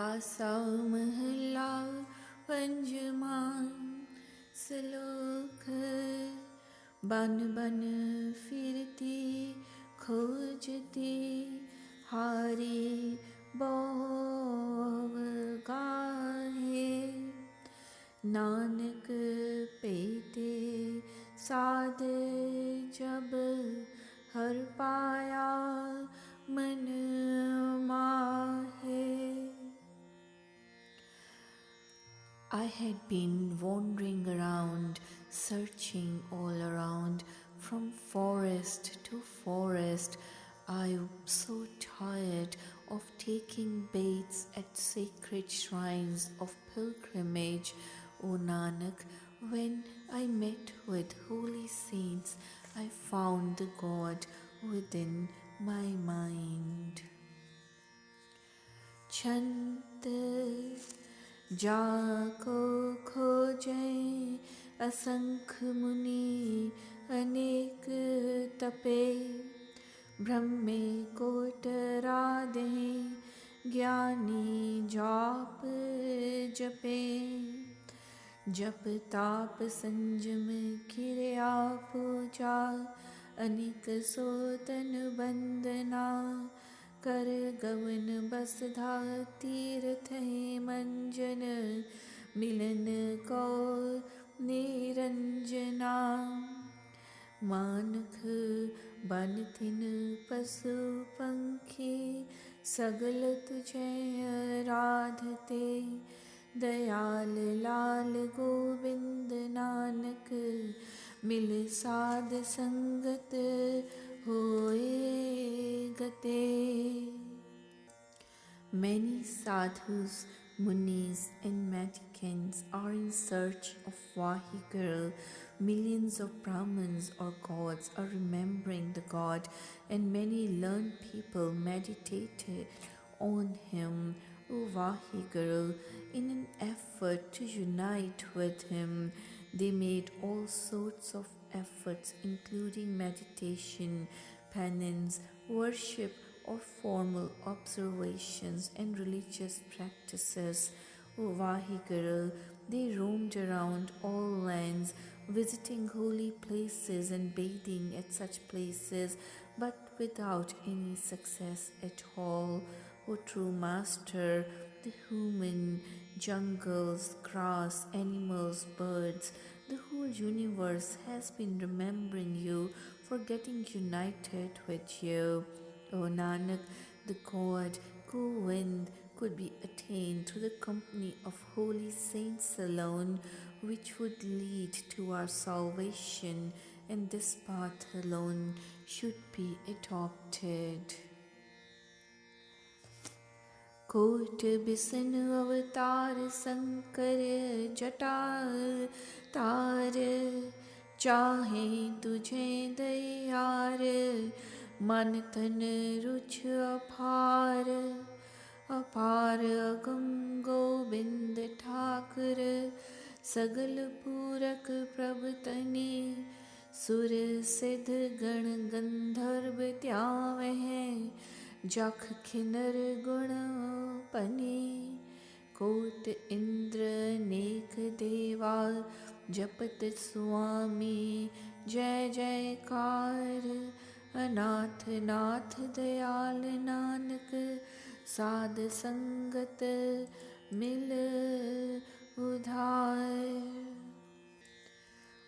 आसा महला पंजमा सलोक बन बन फिरती खोजती हारी बोव गाहे नानक पेते साध जब हर पाया मन माहे। I had been wandering around, searching all around, from forest to forest. I was so tired of taking baths at sacred shrines of pilgrimage, O Nanak. When I met with holy saints, I found the God within my mind. Chant जाको खोजे असंख मुनि अनेक तपे ब्रह्मे कोटरादे ज्ञानी जाप जपे जप ताप संजम क्रिया पूजा अनेक सोतन बंदना कर गवन बसधा तीर्थ मंजन मिलन को निरंजना मानख बन तिन पशु पंखी सगल तुझे आराधते दयाल लाल गोविंद नानक मिल साध संगत होए गते। Many sadhus, munis and mendicants are in search of Vaheguru. Millions of Brahmins or gods are remembering the God, and many learned people meditated on him, O Vaheguru. In an effort to unite with him, they made all sorts of efforts, including meditation, penance, worship, or formal observations and religious practices. O Vaheguru, they roamed around all lands, visiting holy places and bathing at such places, but without any success at all. O true Master, the human, jungles, grass, animals, birds, the whole universe has been remembering you for getting united with you. O Nanak, the God Govind could be attained through the company of holy saints alone, which would lead to our salvation, and this path alone should be adopted. Quote बिसन अवतार शंकर जटा तार चाहे तुझे दयार मन तन रुच अपार अपार अगम गोविंद ठाकुर सगल पूरक प्रभतनी सुर सिद्ध गण गंधर्व त्यावह जख खिनर गुण पनी कोट इंद्र नेक देवा जपत स्वामी जय जयकार अनाथ नाथ दयाल नानक साध संगत मिल उधार।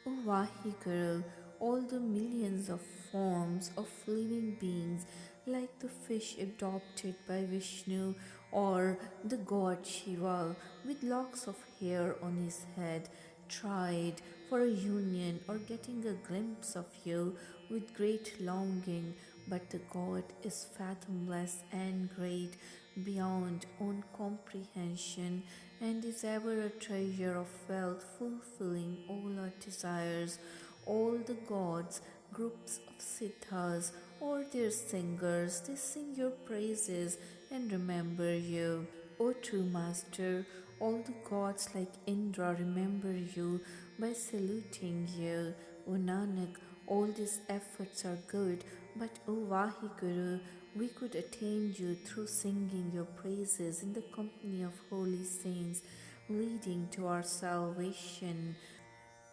O Vaheguru, all the millions of forms of living beings, like the fish adopted by Vishnu, or the god Shiva with locks of hair on his head, tried for a union or getting a glimpse of you with great longing, but the God is fathomless and great beyond own comprehension, and is ever a treasure of wealth, fulfilling all our desires. All the gods, groups of siddhas, or their singers, they sing your praises and remember you. O true Master, all the gods like Indra remember you by saluting you. O Nanak, all these efforts are good, but O Vaheguru, we could attain you through singing your praises in the company of holy saints, leading to our salvation.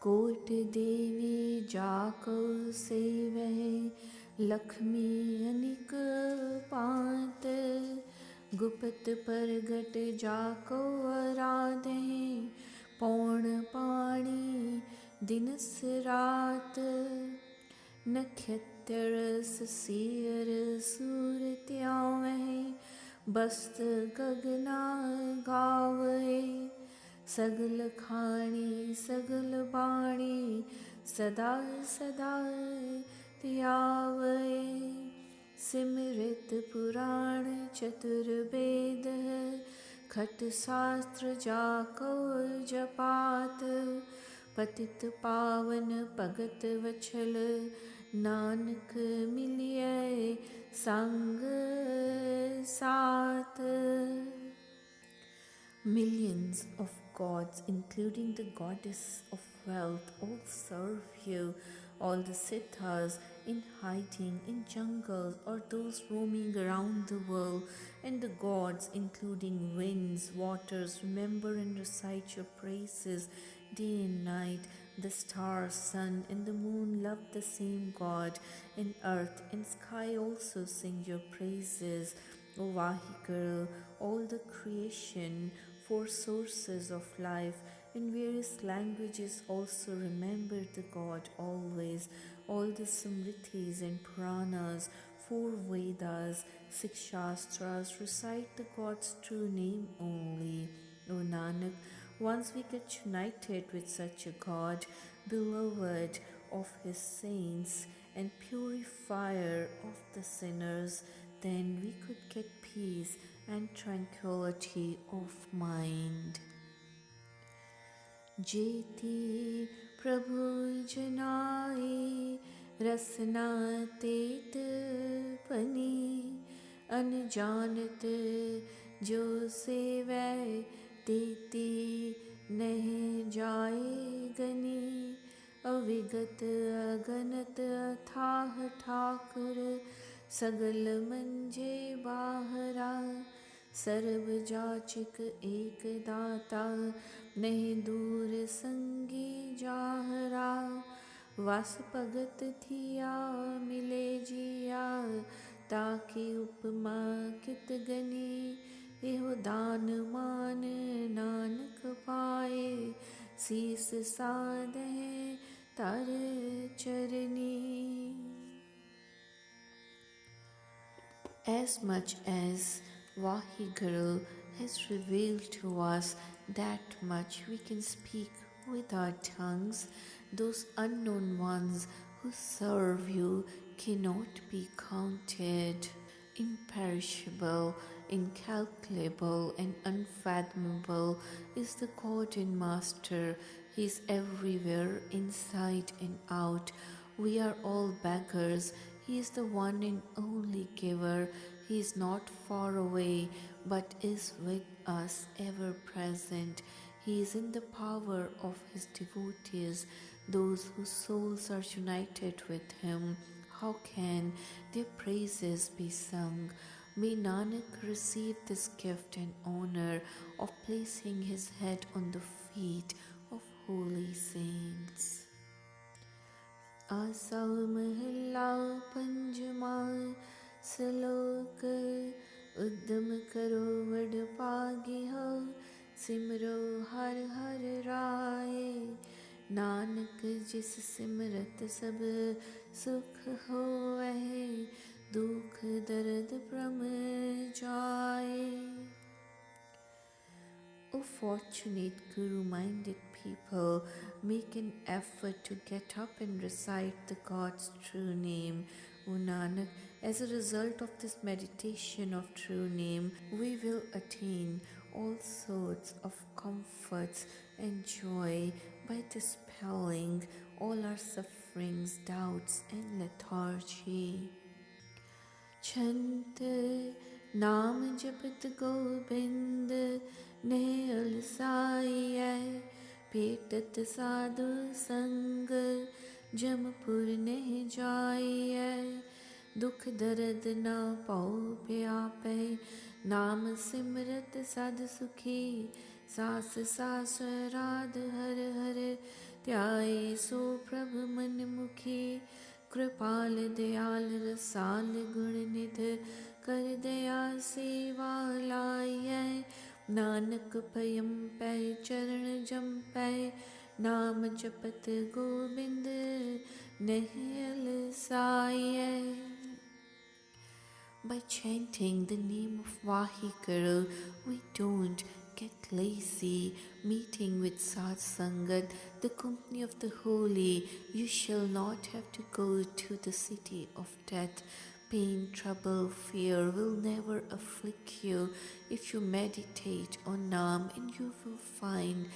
Quote देवी जाको सेवै लक्ष्मी अनिक पात गुप्त परगट जाको आराधे पौण पाणी दिनस रात नक्षत्र सिर सूर त्यावै बस्त गगना गावै सगल खाणी सगल बाणी सदा सदा त्यावै सिमृत पुराण चतुर्वेद खट शास्त्र जाको जपात पतित पावन भगत वछल नानक मिलिए संग साथ. Millions of gods, including the goddess of wealth, all serve you. All the siddhas in hiding in jungles or those roaming around the world, and the gods, including winds, waters, remember and recite your praises day and night. The stars, sun, and the moon love the same God, and earth and sky also sing your praises. O Vaheguru, all the creation, four sources of life, in various languages also remember the God always. All the Smritis and Puranas, four Vedas, 6 Shastras recite the God's true name only. O Nanak, once we get united with such a God, beloved of his saints and purifier of the sinners, then we could get peace and tranquility of mind. जेति प्रभु जनाए रसना तेत पनी अनजानत जो सेवै तेति नह जाए गनी अविगत अगनत अथाह ठाकुर सगल मंजे बाहरा सर्व जाचिक एक दाता नहीं दूर संगी जाहरा वास भगत थिया मिले जिया ताकि उपमा कित गनी एहो दान मान नानक पाए शीस साधे तर चरनी. As much as Vaheguru has revealed to us, that much we can speak with our tongues. Those unknown ones who serve you cannot be counted. Imperishable, incalculable, and unfathomable is the God and Master. He is everywhere, inside and out. We are all beggars. He is the one and only giver. He is not far away, but is with us, ever present. He is in the power of his devotees, those whose souls are united with him. How can their praises be sung? May Nanak receive this gift and honor of placing his head on the feet of holy saints. आसा महला पंचमा सलोक उद्यम करो वड पागिह सिमरो हर हर राय नानक जिस सिमरत सब सुख होवै दुख दर्द भ्रम जाए. O fortunate Guru-minded people, make an effort to get up and recite the God's true name. O Nanak, as a result of this meditation of true name, we will attain all sorts of comforts and joy by dispelling all our sufferings, doubts and lethargy. Chant Naam Japat Gobind Ne alsaiye petat sadhu sang jamapur ne jaiye दुख दर्द ना पाओ प्यापै, नाम सिमरत सद सुखी। सास सास राध हर हर, त्याए सो प्रभु मन मुखी। कृपाल दयाल रसाल गुण निध, कर दया सेवा लायै। नानक भयम पै चरण जमपै, नाम जपत गोबिंद नहीं अलसायै। By chanting the name of Vaheguru, we don't get lazy. Meeting with Sat Sangat, the company of the holy, you shall not have to go to the city of death. Pain, trouble, fear will never afflict you if you meditate on Nam, and you will find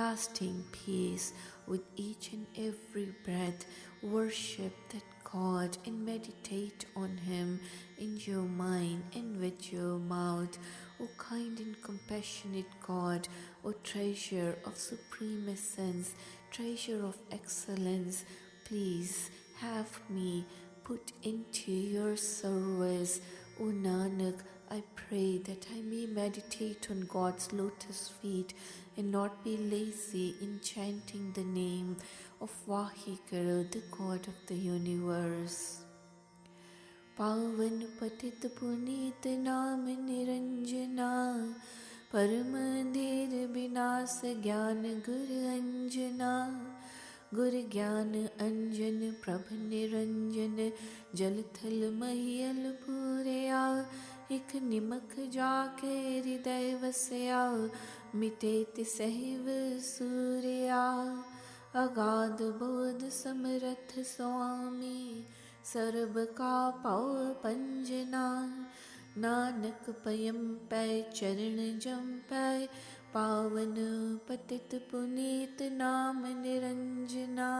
lasting peace with each and every breath. Worship that God and meditate on Him in your mind and with your mouth. O kind and compassionate God, O treasure of supreme essence, treasure of excellence, please have me put into your service. O Nanak, I pray that I may meditate on God's lotus feet and not be lazy in chanting the name of Vaheguru, the God of the universe. पावन पतित पुनीत नाम निरंजना, परम धीर विनाश ज्ञान गुर अंजना। गुर ज्ञान अंजन प्रभ निरंजन, जल थल महियल पूरया। इक निमक जाके हृदय वसया, मिटे तिसहिव सूर्या। अगाध बोध समरथ स्वामी, सर्ब का पाओ पंजना। नानक पयम पै चरण जमपै, पावन पतित पुनीत नाम Niranjana.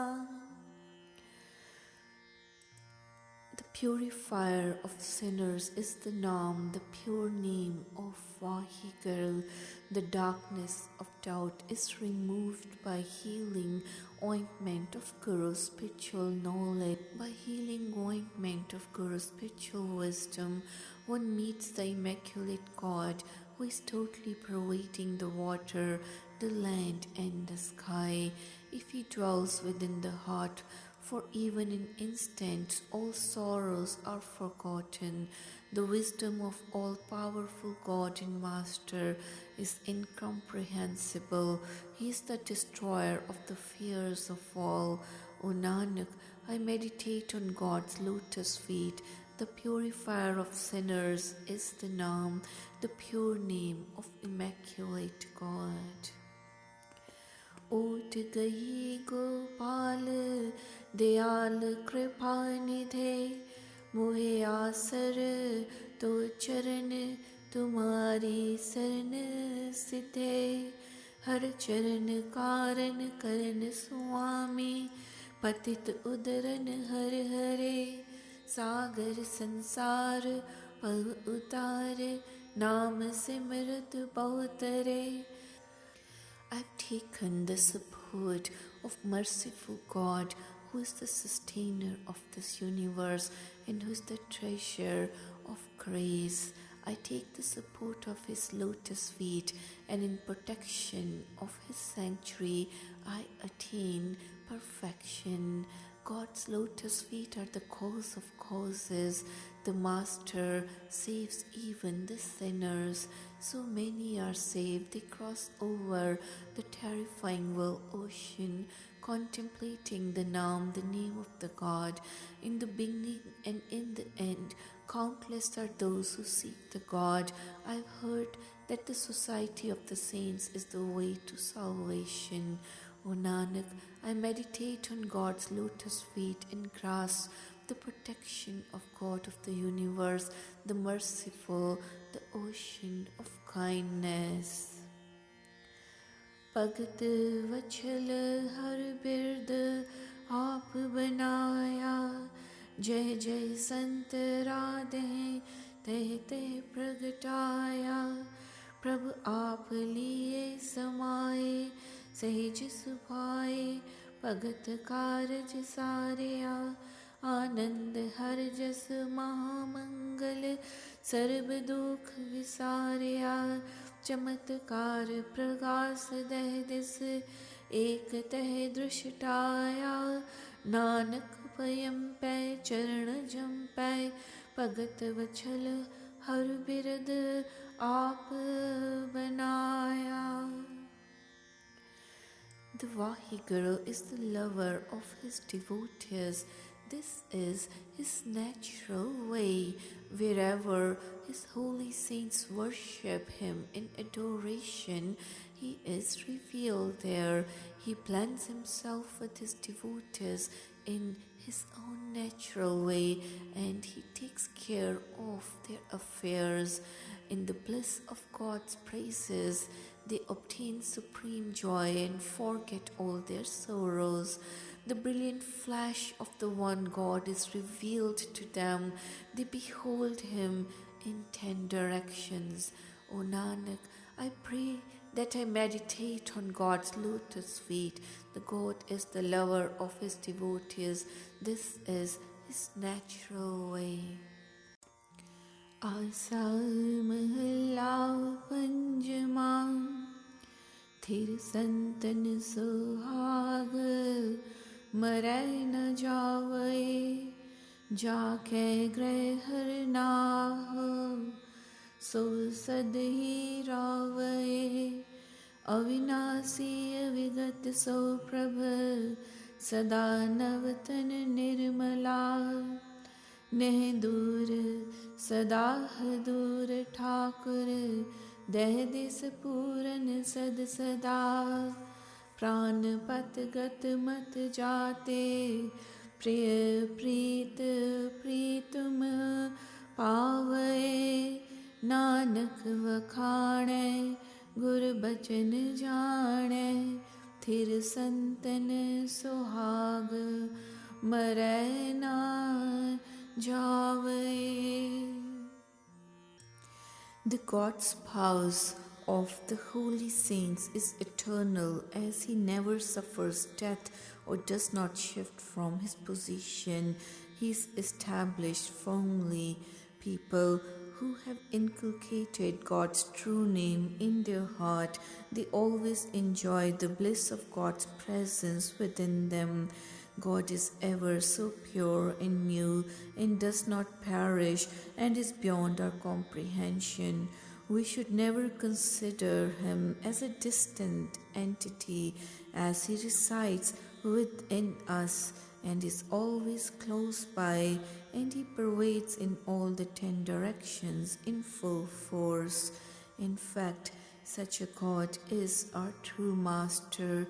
The purifier of sinners is the Naam, the pure name of Vaheguru. The darkness of doubt is removed by healing ointment of Guru's spiritual knowledge. By healing ointment of Guru's spiritual wisdom, one meets the immaculate God, who is totally pervading the water, the land and the sky. If he dwells within the heart, for even in instants all sorrows are forgotten. The wisdom of all-powerful God and Master is incomprehensible. He is the destroyer of the fears of all. O Nanak, I meditate on God's lotus feet. The purifier of sinners is the Naam, the pure name of immaculate God. ओट गई गोपाल दयाल कृपा निधे, मोहे आसर तो चरण तुम्हारी शरण सिधे। हर चरण कारण करन स्वामी, पतित उदरन हर हरे। सागर संसार पग उतारे, नाम Simrat बहुतरे। I've taken the support of merciful God, who is the sustainer of this universe and who is the treasure of grace. I take the support of His lotus feet, and in protection of His sanctuary I attain perfection. God's lotus feet are the cause of causes. The Master saves even the sinners. So many are saved, they cross over the terrifying world ocean, contemplating the Naam, the name of the God. In the beginning and in the end, countless are those who seek the God. I've heard that the society of the saints is the way to salvation. O Nanak, I meditate on God's lotus feet and grasp the protection of God of the universe, the merciful, the ocean of kindness. भगत वत्सल हर बिरद आप बनाया, जय जय संत राधे तह तह प्रगटाया। प्रभु आप लिए समाए, सहज सुभाए, भगत कारज सारिया। आनंद हर जस महामंगल सर्व दुख विसारया चमत्कार प्रगास दह दिस एक तह दृष्टाया नानक पयम पै चरण जम पै भगत वछल हर बिरद आप बनाया. The Vahiguru is the lover of his devotees. This is his natural way. Wherever his holy saints worship him in adoration, he is revealed there. He blends himself with his devotees in his own natural way, and he takes care of their affairs. In the bliss of God's praises, they obtain supreme joy and forget all their sorrows. The brilliant flash of the one God is revealed to them. They behold him in 10 directions. O Nanak, I pray that I meditate on God's lotus feet. The God is the lover of his devotees. This is his natural way. आसा महला पंजमा थिर संतन सुहाग मरै न जावै जाके ग्रह हर नाह सो सद ही रावै अविनाशी अविगत सो प्रभ सदा नवतन निर्मला नेह दूर सदा दूर ठाकुर दह दिस पूरन सद सदा प्राण पत गत मत जाते प्रिय प्रीत प्रीतम पावै नानक वखाणै गुर बचन जाणै थिर संतन सुहाग मरै ना जावै. The God's spouse of the holy saints is eternal, as he never suffers death or does not shift from his position. He is established firmly. People who have inculcated God's true name in their heart, they always enjoy the bliss of God's presence within them. God is ever so pure and new and does not perish and is beyond our comprehension. We should never consider him as a distant entity, as he resides within us and is always close by, and he pervades in all the 10 directions in full force. In fact, such a God is our true master,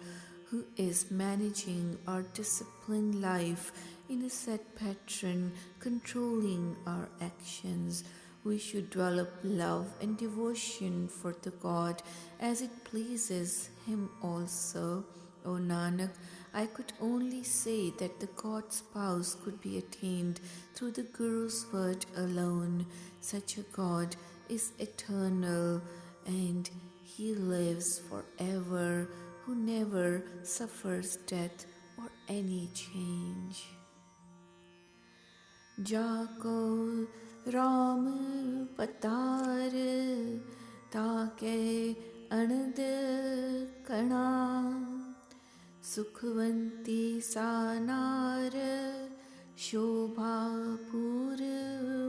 who is managing our disciplined life in a set pattern, controlling our actions. We should develop love and devotion for the God as it pleases him also. O Nanak, I could only say that the God's spouse could be attained through the Guru's word alone. Such a God is eternal and he lives forever, who never suffers death or any change. जाको राम पतार ताके अनद कणा सुखवंती सानार शोभा पूर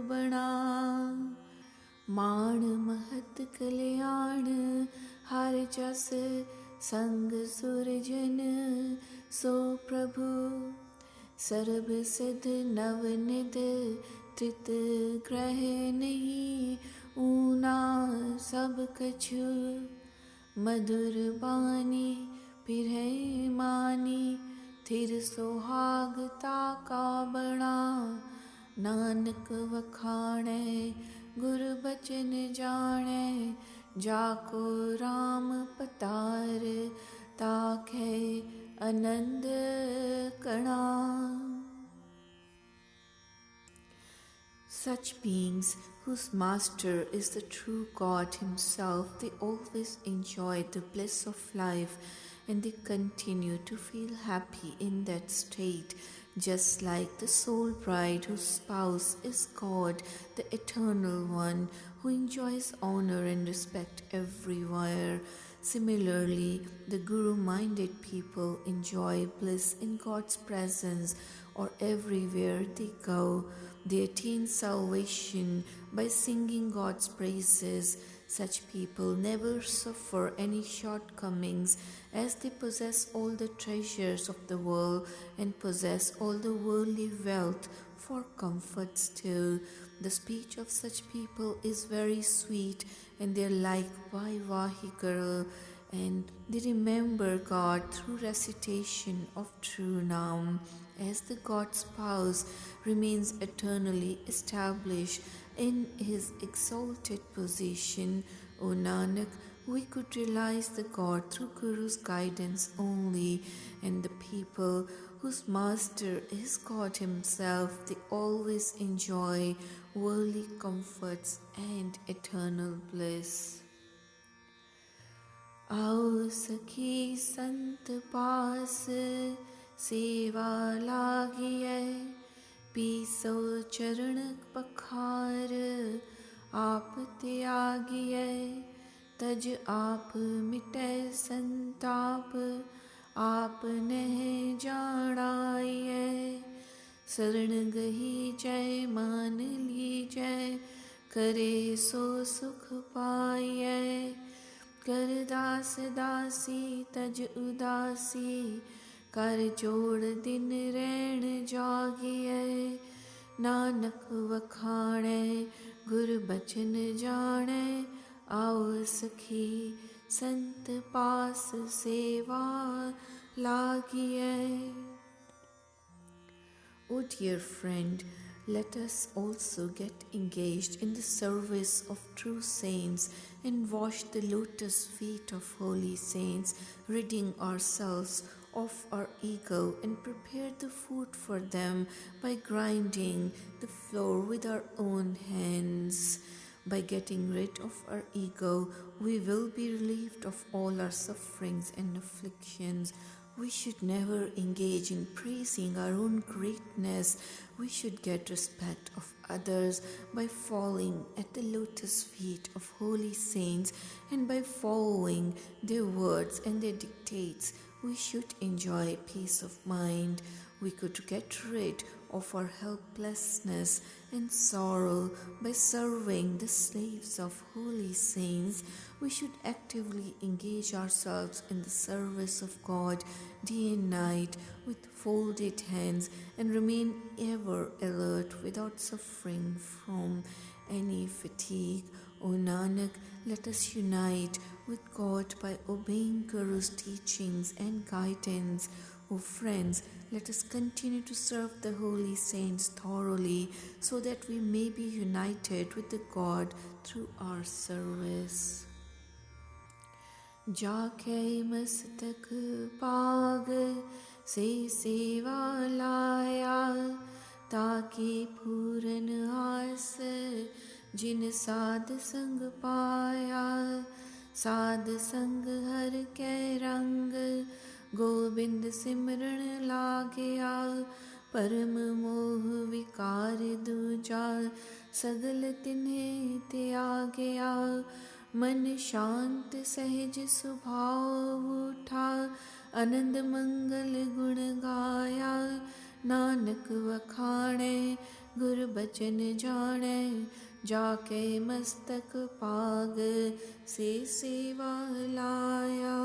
बना मान महत कल्याण हर जस संग सुरजन सो प्रभु सर्व सिद्ध नवनिध त्रित ग्रह नहीं ऊना सब कछु मधुर बानी पिरह मानी थिर सोहागता का बड़ा नानक वखाणे गुर बचन जाने जाको राम पतार ताखे आनंद कणा. Such beings whose master is the true God himself, they always enjoy the bliss of life and they continue to feel happy in that state. Just like the soul bride whose spouse is God, the Eternal One, who enjoys honor and respect everywhere. Similarly, the Guru-minded people enjoy bliss in God's presence, or everywhere they go. They attain salvation by singing God's praises. Such people never suffer any shortcomings, as they possess all the treasures of the world and possess all the worldly wealth for comfort still. The speech of such people is very sweet, and they are like Vaivahi, and they remember God through recitation of true Naam, as the God's spouse remains eternally established in his exalted position. O Nanak, we could realize the God through Guru's guidance only, and the people whose master is God himself, they always enjoy worldly comforts and eternal bliss. आओ सखी संत पास सेवा लागिए, पीसो चरण पखार आप त्यागिए, तज आप मिटे संताप आप नह जानाइए, शरण गही जय मान लीजय, करे सो सुख पाइए, कर दास दासी तज उदासी, कर जोड़ दिन रैण जागिए, नानक वखाणे गुर बचन जाने, आओ सखी संत पास सेवा लागिए. O dear friend, let us also get engaged in the service of true saints and wash the lotus feet of holy saints, ridding ourselves of our ego and prepare the food for them by grinding the floor with our own hands. By getting rid of our ego, we will be relieved of all our sufferings and afflictions. We should never engage in praising our own greatness. We should get respect of others by falling at the lotus feet of holy saints, and by following their words and their dictates, we should enjoy peace of mind. We could get rid of our helplessness and sorrow by serving the slaves of holy saints. We should actively engage ourselves in the service of God day and night with folded hands, and remain ever alert without suffering from any fatigue. O Nanak, let us unite with God by obeying Guru's teachings and guidance. O friends, let us continue to serve the holy saints thoroughly, so that we may be united with the God through our service. जाके मस्तक पाग से सेवा लाया, ताकि पूरन आस जिन साध संग पाया, साध संग हर के रंग गोविंद सिमरन लागया, परम मोह विकार दूजा सगल तिन्हें त्यागया, मन शांत सहज स्वभाव उठा, आनंद मंगल गुण गाया, नानक वखाणे गुर बचन जाने, जाके मस्तक पाग से सेवा लाया.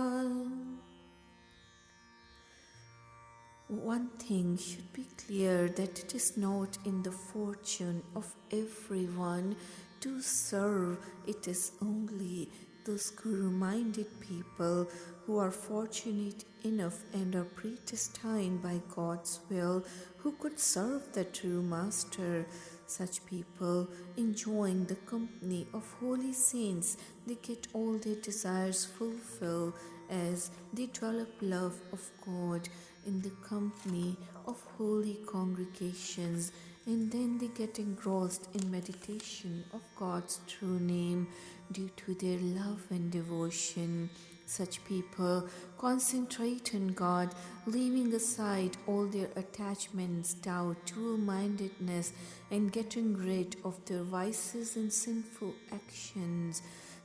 One thing should be clear, that it is not in the fortune of everyone to serve. It is only those Guru-minded people who are fortunate enough and are predestined by God's will who could serve the true Master. Such people, enjoying the company of holy saints, they get all their desires fulfilled as they develop love of God in the company of holy congregations, and then they get engrossed in meditation of God's true name due to their love and devotion. Such people concentrate on God, leaving aside all their attachments, doubt, dual-mindedness, and getting rid of their vices and sinful actions.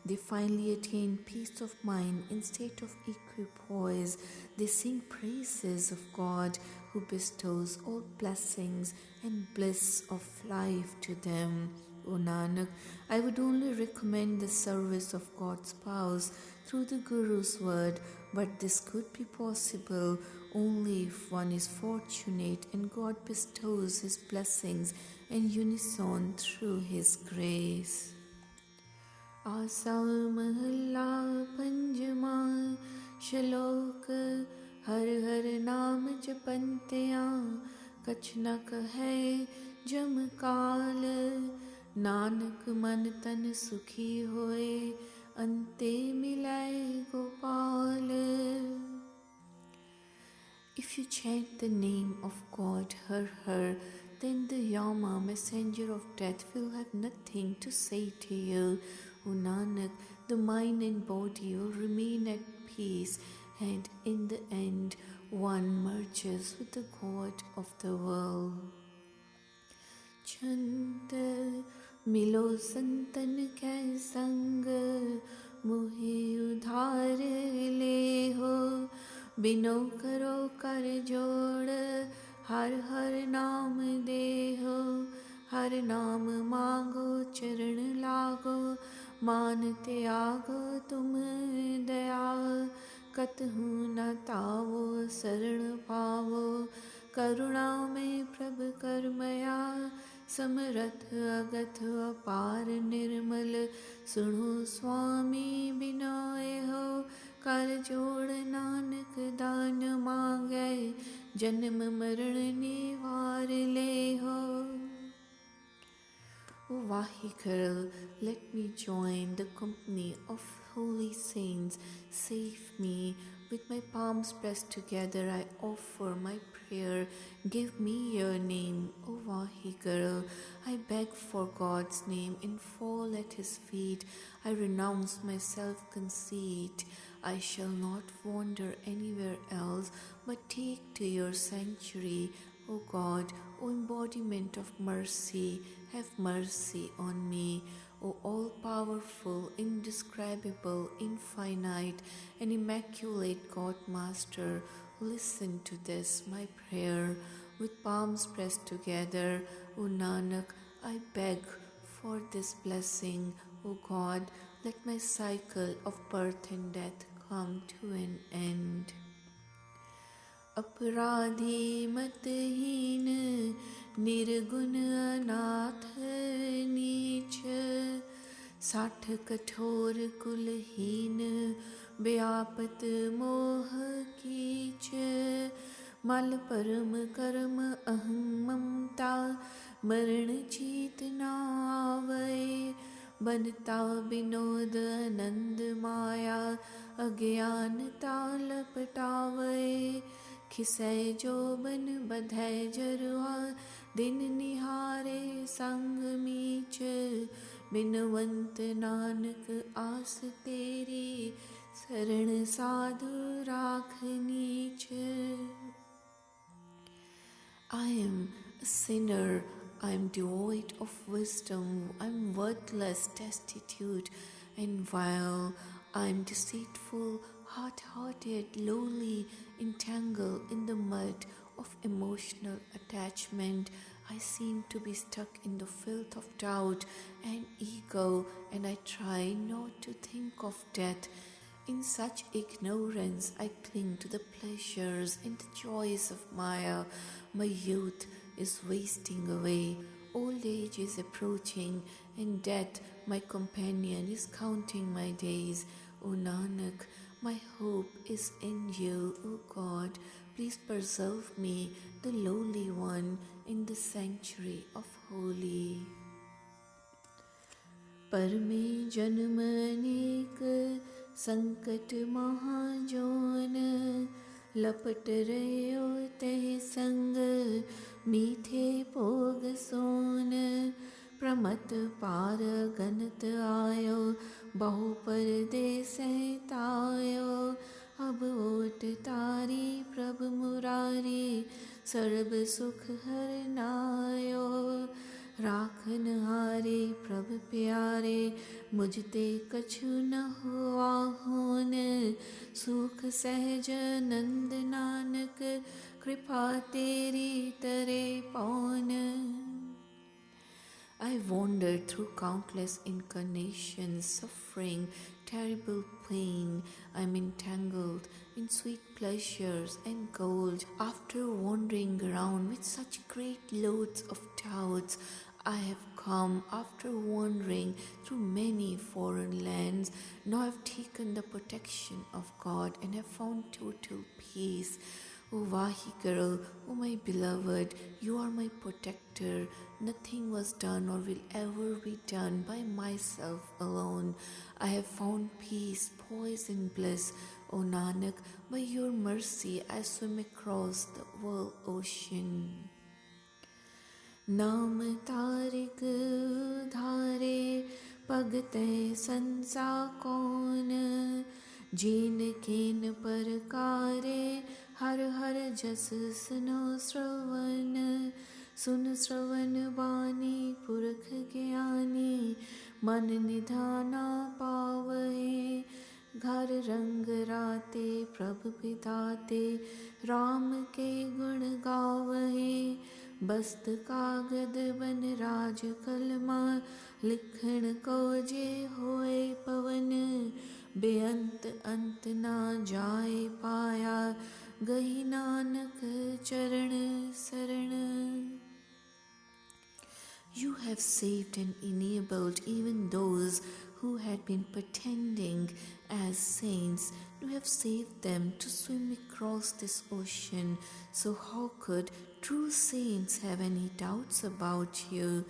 They finally attain peace of mind in state of equipoise. They sing praises of God who bestows all blessings and bliss of life to them. O Nanak, I would only recommend the service of God's spouse through the Guru's word, but this could be possible only if one is fortunate and God bestows His blessings in unison through His grace. आसा महला पंजमा श्लोक हर हर नाम जपंत्या कछ न कहे जम काल नानक मन तन सुखी होए अंते मिलाए Gopal. If you chant the name of God, her, then the Yama, messenger of death, will have nothing to say to you. O Nanak, the mind and body will remain at peace, and in the end, one merges with the God of the world. Chant milo santan ke sang, muhe udhar leho, बिनो करो कर जोड़ हर हर नाम देहो हर नाम मांगो चरण लागो मान त्यागो तुम दया कतहु न तावो शरण पावो करुणा में प्रभ करमया समरथ अगथ अपार निर्मल सुनो स्वामी बिनोय हो कर जोड़ नानक दान मांगे जन्म मरण निवार ले हो. O Vahikal, let me join the company of holy saints. Save me. With my palms pressed together, I offer my prayer. Give me your name, O Vahikal. I beg for God's name and fall at His feet. I renounce my self-conceit. I shall not wander anywhere else, but take to your sanctuary. O God, O embodiment of mercy, have mercy on me. O all-powerful, indescribable, infinite, and immaculate God Master, listen to this, my prayer. With palms pressed together, O Nanak, I beg for this blessing. O God, let my cycle of birth and death come to an end. अपराधी मतहीन निर्गुण अनाथ नीच साठ कठोर कुलहीन व्यापत मोह कीच मल परम कर्म अहं ममता मरण चीत नावै बनता विनोद आनंद माया अज्ञानता लपटावै खिसै जोबन बधै जरुआ दिन निहारे संग मीच बिनवंत नानक आस तेरी शरण साधु राख नीच. I am a sinner, I am devoid of wisdom, I am worthless, destitute, and vile. I am deceitful, hard-hearted, lowly, entangled in the mud of emotional attachment. I seem to be stuck in the filth of doubt and ego, and I try not to think of death. In such ignorance, I cling to the pleasures and the joys of Maya. My youth is wasting away. Old age is approaching, and death, my companion, is counting my days. O Nanak, my hope is in you, O God. Please preserve me, the lowly one, in the sanctuary of holy. परमे जन्म अनेक संकट महाजोन लपट रहो तह संग मीठे भोग सोन प्रमत पार गनत आयो बहु परदेस तायो सर्ब सुख हरनायो, राखन हारे प्रभ प्यारे, मुझते कछु न हुआ होन, सुख सहज नंद नानक, कृपा तेरी तरे पौन। I wandered through countless incarnations, suffering terrible pain. I'm entangled in sweet pleasures and gold. After wandering around with such great loads of doubts, I have come after wandering through many foreign lands. Now I've taken the protection of God and have found total peace. O Vahiguru, O my beloved, you are my protector. Nothing was done or will ever be done by myself alone. I have found peace, poise and bliss. O Nanak, by your mercy I swim across the world ocean. नाम तारिक धारे पगते संसा कौन, gene कीन परकारे हर हर जस सुनो श्रवण, सुन श्रवण बानी पुरख ज्ञानी, मन निधाना पावहे, घर रंग राते प्रभ बिधाते, राम के गुण गावहे, बस्त कागद बन राज कलमा, लिखण को जे होए पवन, बेअंत अंत ना जाए पाया, गही नानक चरण शरण। You have saved and enabled even those who had been pretending as saints. You have saved them to swim across this ocean. So how could true saints have any doubts about you?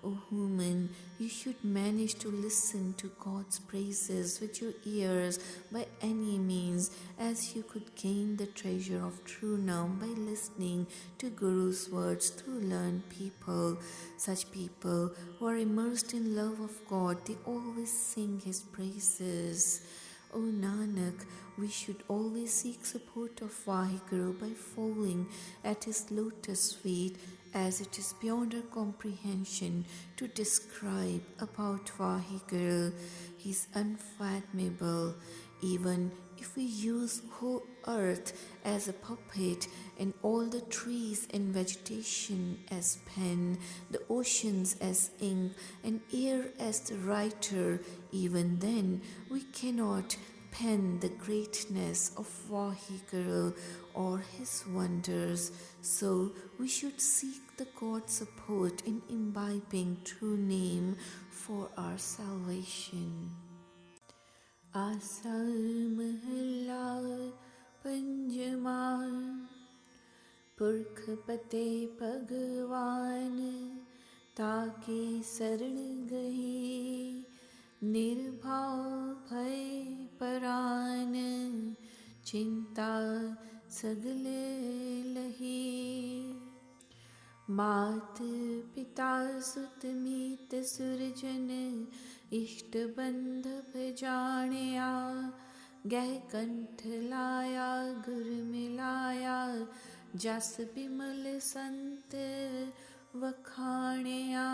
O human, you should manage to listen to God's praises with your ears by any means, as you could gain the treasure of true knowledge by listening to Guru's words through learned people. Such people who are immersed in love of God, they always sing His praises. O Nanak, we should always seek support of Vaheguru by falling at His lotus feet, as it is beyond our comprehension to describe about Vaheguru. He is unfathomable. Even if we use whole earth as a puppet and all the trees and vegetation as pen, the oceans as ink and air as the writer, even then we cannot pen the greatness of Vaheguru or His wonders. So we should seek the God's support in imbibing true name for our salvation. Asa mahalla panjama, पुरख पते भगवान, ताके शरण गही, निर्भाव भय परान, चिंता सगले लही। मात पिता सुत मीत सुरजन, इष्ट बंधव जानिया, गह कंठ लाया गुर मिलाया, जस बिमल संत वखाणिया।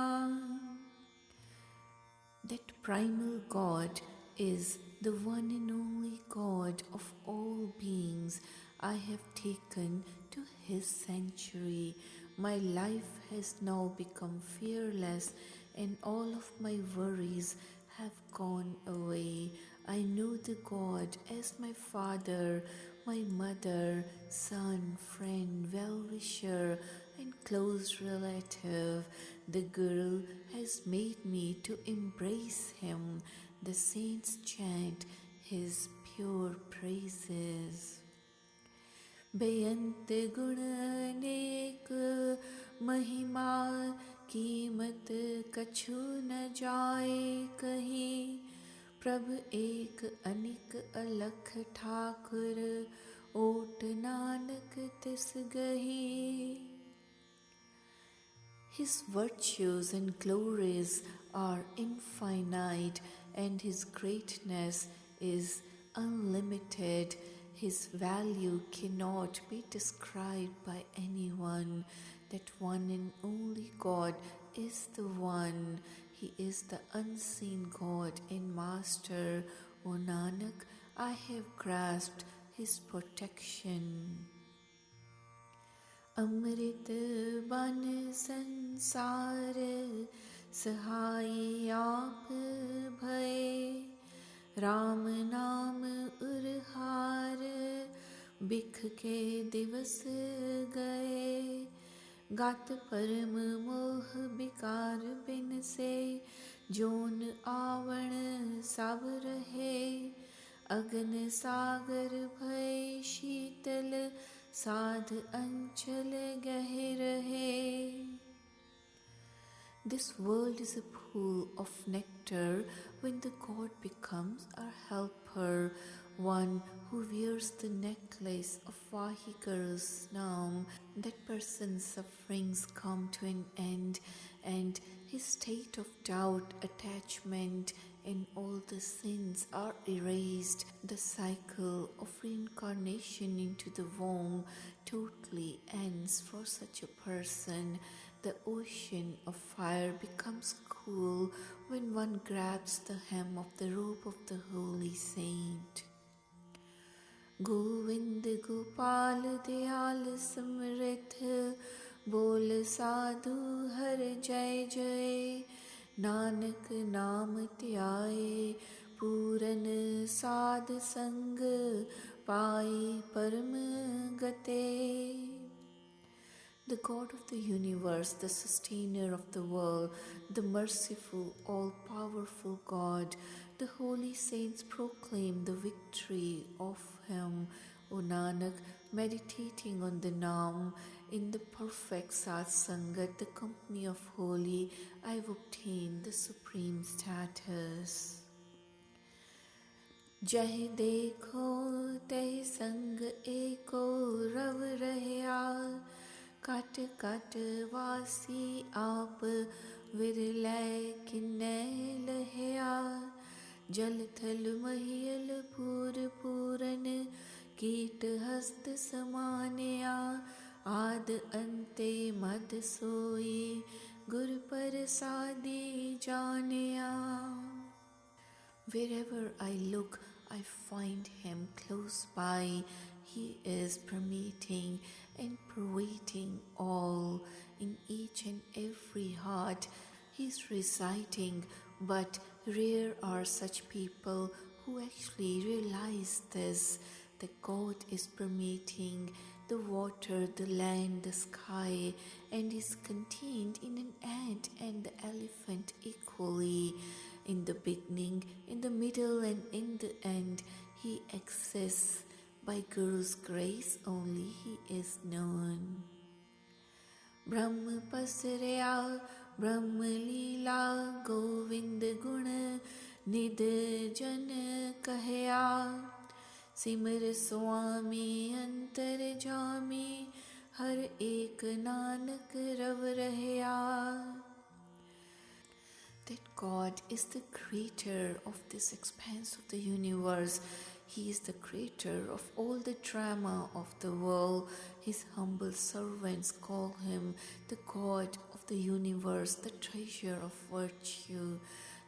That primal God is the one and only God of all beings. I have taken to His sanctuary. My life has now become fearless, and all of my worries have gone away. I know the God as my father, my mother, son, friend, well-wisher, and close relative. The Guru has made me to embrace Him. The saints chant His pure praises. बेअंत गुण अनेक महिमा, कीमत कछु न जाए कहीं। प्रभ एक अनिक अलख ठाकुर, ओट नानक तिस गही। His virtues and glories are infinite, and His greatness is unlimited. His value cannot be described by anyone. That one and only God is the one. He is the unseen God and Master. O Nanak, I have grasped His protection. अमृत बन संसार सहाय आप भय राम नाम उरहार बिख के दिवस गए गात परम मोह विकार बिन से जोन आवण सब रहे अगन सागर भय शीतल साध अंचल गहे रहे. This world is a pool of nectar when the God becomes our helper, one who wears the necklace of Vahiguru's Naam. That person's sufferings come to an end and his state of doubt, attachment, and all the sins are erased. The cycle of reincarnation into the womb totally ends for such a person. The ocean of fire becomes cool when one grabs the hem of the robe of the holy saint. Govind Gopal Dayal समृथ बोल साधु हर जय जय नानक नाम त्याए पूरन साध संग पाई परम गते. The God of the universe, the sustainer of the world, the merciful, all-powerful God, the holy saints proclaim the victory of Him. O Nanak, meditating on the Naam, in the perfect Satsangat, the company of holy, I have obtained the supreme status. जह देखो तह संग एको रव रहया cut cut वासी आप विरलै किन्नै लहया जल थल महियल पूर पूरन कीट हस्त समानया आद अंते मद सोई गुर प्रसादी जानया. Wherever I look, I find Him close by. He is permeating and pervading all in each and every heart. He is residing, but rare are such people who actually realize this, that God is permeating the water, the land, the sky, and is contained in an ant and the elephant equally. In the beginning, in the middle, and in the end, He exists. By Guru's grace only He is known. Brahm pasraya, Brahm leela, Govind gun, nid jan kahya. Simr Swami antar jami, har ek nanak rav rahya. That God is the creator of this expanse of the universe. He is the creator of all the drama of the world. His humble servants call Him the God of the universe, the treasure of virtue.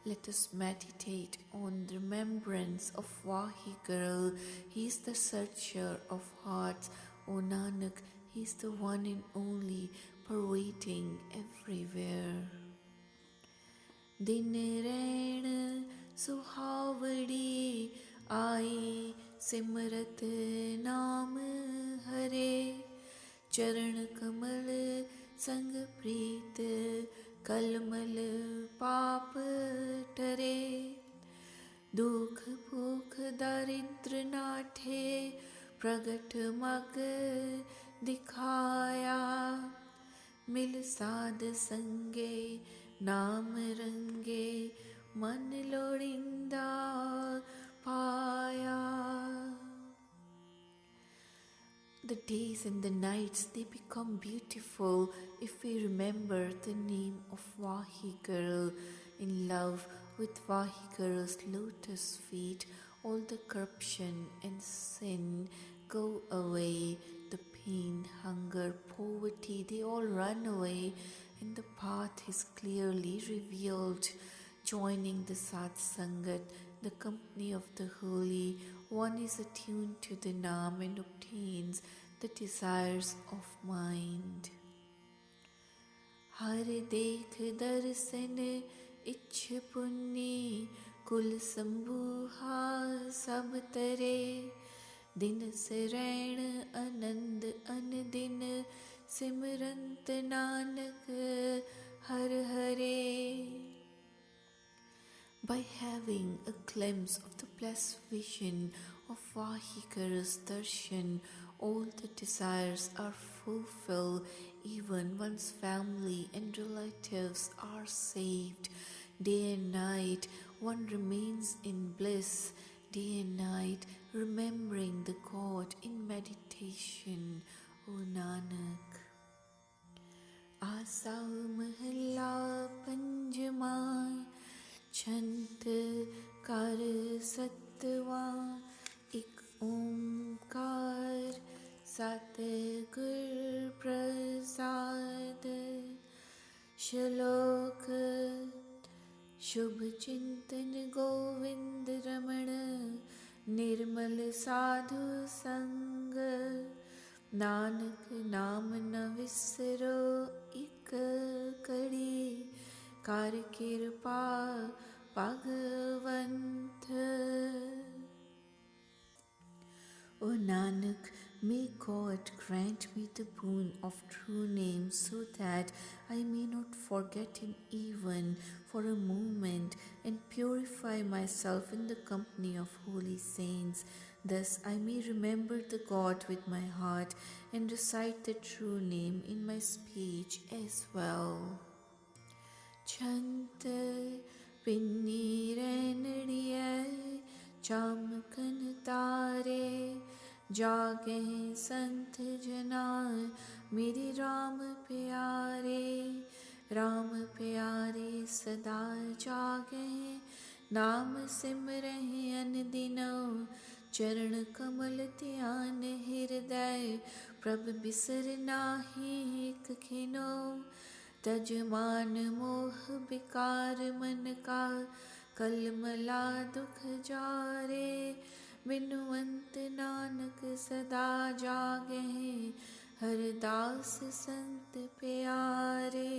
Let us meditate on the remembrance of Vahiguru. He is the searcher of hearts. O Nanak, He is the one and only, pervading everywhere. दिन रैण सुहावड़ी आई सिमरत नाम हरे चरण कमल संग प्रीत कलमल पाप टरे दुख भूख दारिद्र नाठे प्रगट मग दिखाया मिल साध संगे नाम रंगे मन लोड़िंदा पाया. The days and the nights, they become beautiful if we remember the name of Vahiguru. In love with Vahiguru's lotus feet, all the corruption and sin go away. The pain, hunger, poverty, they all run away, and the path is clearly revealed. Joining the Sat Sangat, the company of the holy, one is attuned to the Naam and obtains the desires of mind. हर देख दर्शन इच्छ पुण्य कुल संबूहा सब तरे दिन शरण आनंद अन दिन सिमरंत नानक हर हरे. By having a glimpse of the blessed vision of Vahikara's darshan, all the desires are fulfilled, even one's family and relatives are saved. Day and night one remains in bliss, day and night remembering the God in meditation, O Nanak. Asa mahalla panjama छंत कर सतवा एक ओंकार सतगुर प्रसाद. श्लोक शुभ चिंतन गोविंद रमण निर्मल साधु संग नानक नाम न विसरो इक कड़ी कर कृपा भगवंत. O Nanak, may God grant me the boon of true name so that I may not forget Him even for a moment and purify myself in the company of holy saints. Thus I may remember the God with my heart and recite the true name in my speech as well. छंत पिन्नी रैनड़िया चामकन तारे जागे संत जना मेरे राम प्यारे सदा जागे नाम सिमरहि अन दिनों चरण कमल ध्यान हृदय प्रभ बिसर नाहि एक खिनो. तजमान मोह विकार मन का कलमला दुख जारे बिनुवंत नानक सदा जागे हरदास संत प्यारे.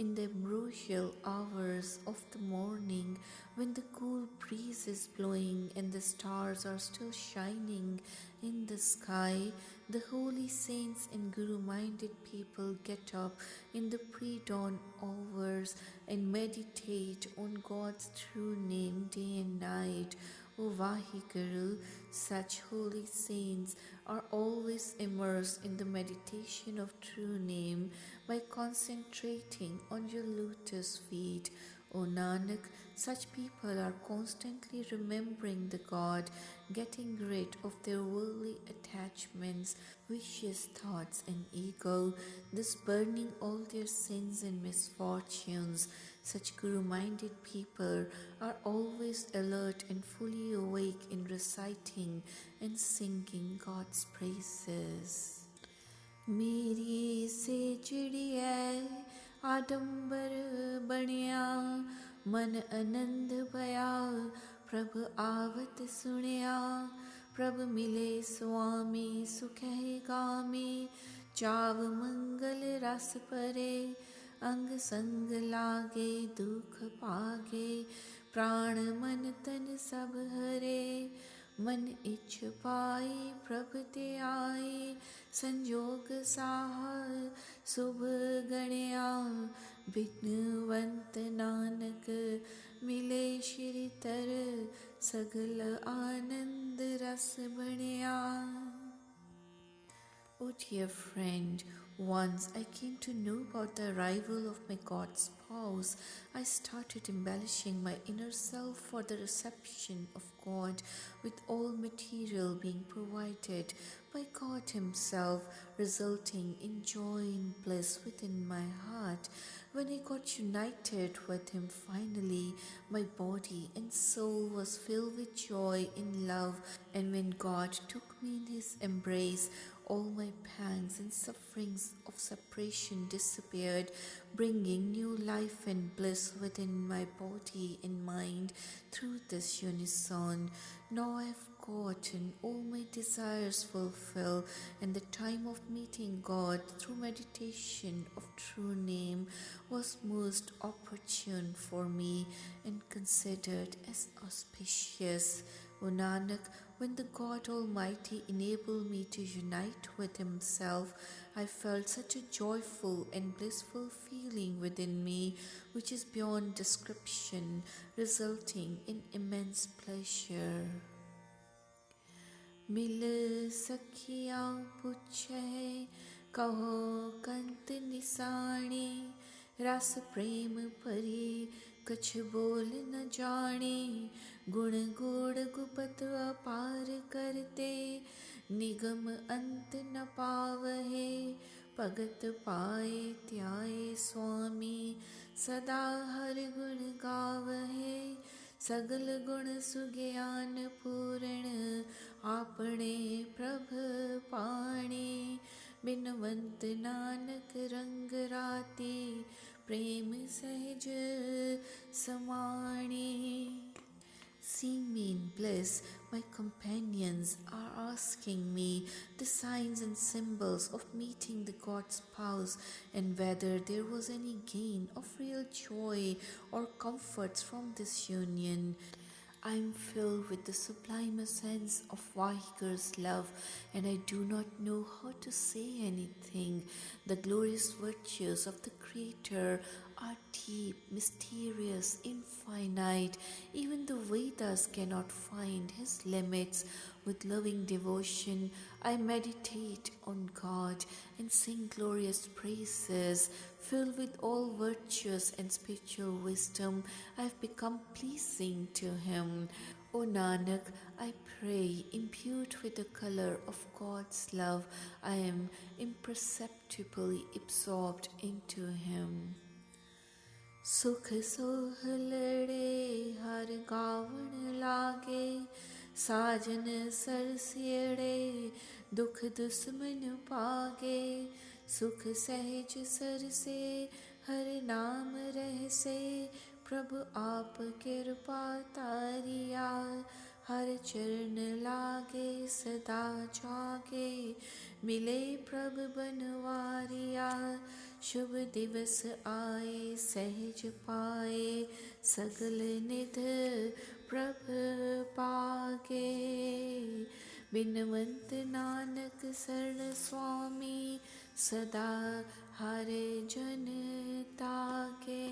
In the ambrosial hours of the morning, when the cool breeze is blowing and the stars are still shining in the sky, the holy saints and Guru-minded people get up in the pre-dawn hours and meditate on God's true name day and night. O Vahiguru, such holy saints are always immersed in the meditation of true name by concentrating on your lotus feet. O Nanak, such people are constantly remembering the God, getting rid of their worldly attachments, vicious thoughts and ego, thus burning all their sins and misfortunes. Such Guru-minded people are always alert and fully awake in reciting and singing God's praises. मेरी से चिड़िया आडंबर बनिया मन आनंद भया प्रभु आवत सुनिया प्रभु मिले स्वामी सुख गामी चाव मंगल रस परे अंग संग लागे दुख पागे प्राण मन तन सब हरे मन इच्छ पाई प्रभु ते आई संजोग साहा शुभ गणया विघ्नवंत नानक मिले श्री तर सगल आनंद रस बनिया. O dear friend, once I came to know about the arrival of my God's house, I started embellishing my inner self for the reception of God, with all material being provided by God Himself, resulting in joy and bliss within my heart. When I got united with Him finally, my body and soul was filled with joy and love, and when God took me in His embrace, all my pangs and sufferings of separation disappeared, bringing new life and bliss within my body and mind through this unison. Now I have gotten all my desires fulfilled, and the time of meeting God through meditation of true name was most opportune for me and considered as auspicious. O Nanak, when the God Almighty enabled me to unite with Himself, I felt such a joyful and blissful feeling within me, which is beyond description, resulting in immense pleasure. मिल सखिया पूछे कहो कंत निसाणी रस प्रेम परी कछ बोल न जाने गुण गुण गुपत अपार करते निगम अंत न पावहे भगत पाए त्याए स्वामी सदा हर गुण गावहे सगल गुण सुज्ञान पूर्ण आपणे प्रभ पाणी बिनवंत नानक रंग राती प्रेम सहज समाणी. Seeing me in bliss, my companions are asking me the signs and symbols of meeting the God's spouse, and whether there was any gain of real joy or comforts from this union. I am filled with the sublime sense of Vahegur's love, and I do not know how to say anything. The glorious virtues of the Creator are deep, mysterious, infinite. Even the Vedas cannot find His limits. With loving devotion, I meditate on God and sing glorious praises. Filled with all virtues and spiritual wisdom, I have become pleasing to Him. O Nanak, I pray, imbued with the color of God's love, I am imperceptibly absorbed into Him. सुख सोह लड़े हर गावण लागे साजन सरसियड़े दुख दुश्मन पागे सुख सहज सरसे हर नाम रहसे प्रभु आप कृपा तारिया हर चरण लागे सदा जागे मिले प्रभु बनवारिया शुभ दिवस आए सहज पाए सगल निध प्रभ पागे बिनवंत नानक शरण स्वामी सदा हर जन तागे.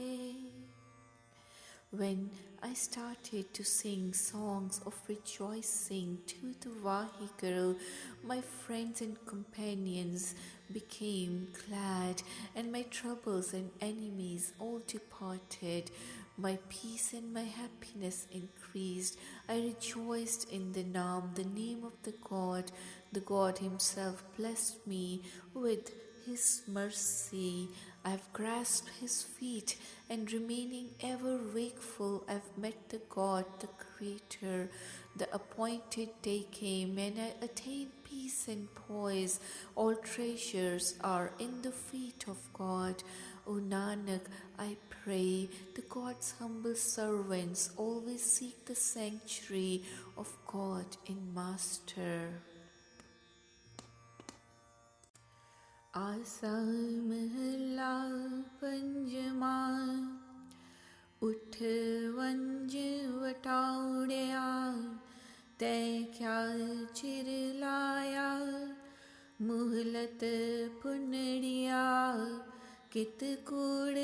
When I started to sing songs of rejoicing to the Vaheguru, my friends and companions became glad, and my troubles and enemies all departed. My peace and my happiness increased. I rejoiced in the name of the God. The God Himself blessed me with His mercy. I have grasped His feet, and remaining ever wakeful, I have met the God, the Creator. The appointed day came, and I attained peace and poise. All treasures are in the feet of God. O Nanak, I pray, the God's humble servants always seek the sanctuary of God in Master. आसा महला पंजमा उठ वंज वटाउड़िया तै क्या चिर लाया मुहलत पुनड़िया कित कूड़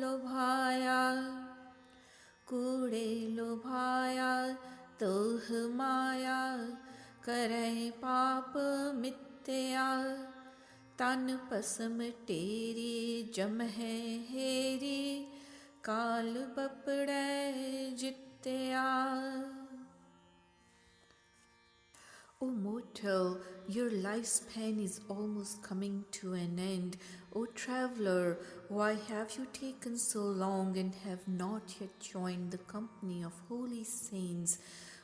लोभाया कूड़े लोभाया तोह माया करे पाप मित्या तन पसम टेरी जम है हेरी काल बपड़े जित्या. O mortal, your lifespan is almost coming to an end. O traveler, why have you taken so long and have not yet joined the company of holy saints?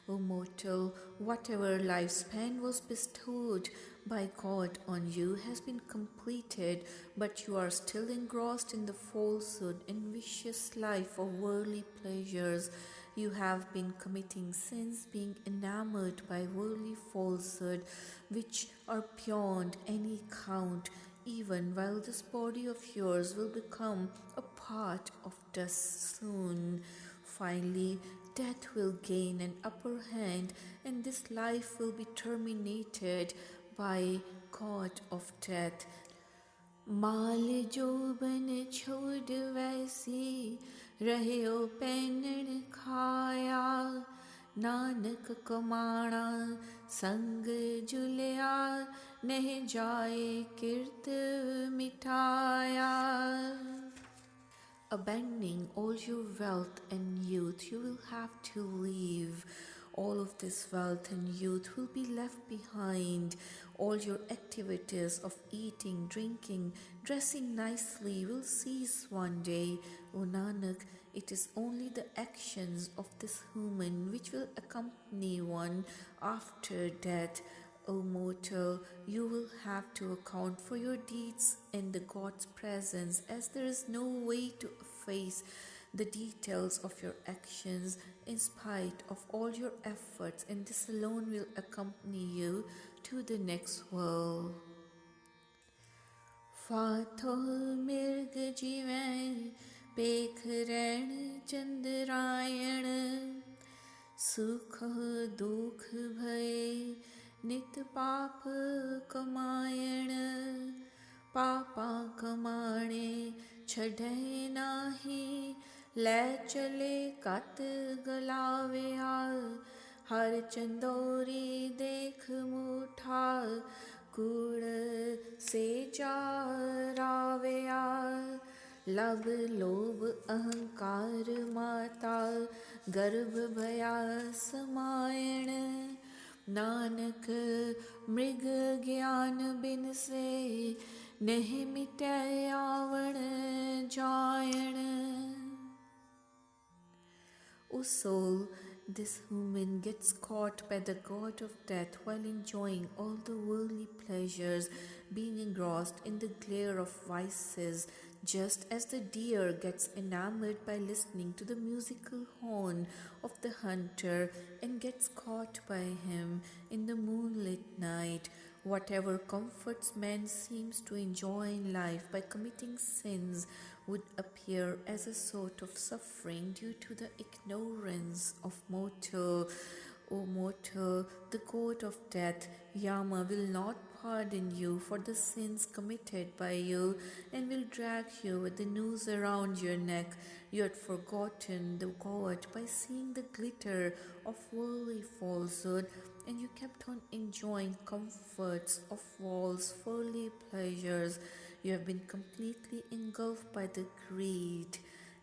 O mortal, whatever lifespan was bestowed by God on you has been completed, but you are still engrossed in the falsehood and vicious life of worldly pleasures. You have been committing sins, being enamored by worldly falsehood, which are beyond any count, even while this body of yours will become a part of dust soon. Finally, death will gain an upper hand, and this life will be terminated by God of death. माल जोबन छोड़ वैसी रहो पैनण खाया. नानक कमाणा संग जुलिया नह जाए किरत मिठाया. Abandoning all your wealth and youth, you will have to leave. All of this wealth and youth will be left behind. All your activities of eating, drinking, dressing nicely will cease one day. O Nanak, it is only the actions of this human which will accompany one after death. O mortal, you will have to account for your deeds in the God's presence, as there is no way to efface the details of your actions in spite of all your efforts, and this alone will accompany you to the next world. Fatho mirg jivain pekh ren chandrayan sukh dukh bhai नित पाप कमायण. पापा कमाणे छड़े नाही ले चले कत गलाव्या. हर चंदोरी देख मुठा कूड़ से चाराव्या. लब लोभ अहंकार माता गर्भ भया समायण. नानक मृग ज्ञान बिन से नहीं मिटै आवण जायण. O soul, this human gets caught by the god of death while enjoying all the worldly pleasures, being engrossed in the glare of vices, just as the deer gets enamored by listening to the musical horn of the hunter and gets caught by him in the moonlit night. Whatever comforts man seems to enjoy in life by committing sins would appear as a sort of suffering due to the ignorance of mortal. O mortal, the god of death, Yama, will not pardon you for the sins committed by you and will drag you with the noose around your neck. You had forgotten the God by seeing the glitter of worldly falsehood, and you kept on enjoying comforts of false worldly pleasures. You have been completely engulfed by the greed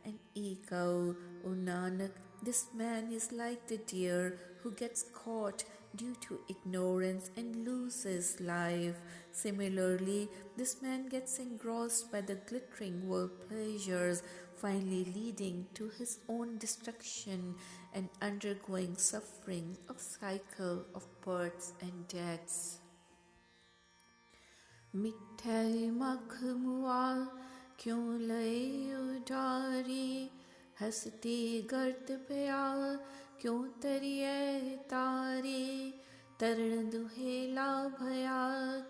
and ego. O Nanak, this man is like the deer who gets caught due to ignorance and loses life. Similarly, this man gets engrossed by the glittering world pleasures, finally leading to his own destruction and undergoing suffering of cycle of births and deaths. मिठै मख मुआ क्यों लए उडारी. हसती गर्त पया क्यों तरिए तारी. तरण दुहेला भया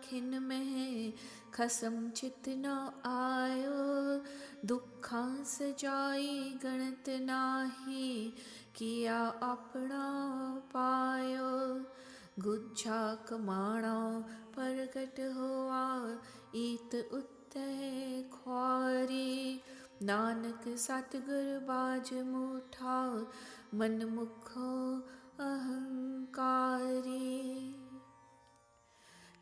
खिन में खसम चित न आयो. दुखा सजाई गणत नाही किया अपना पायो. गुज्जा कमाणा प्रगट हुआ ईत उत्ते ख्वारी. नानक सतगुर बाज मुठा मन मुखो अहंकारी.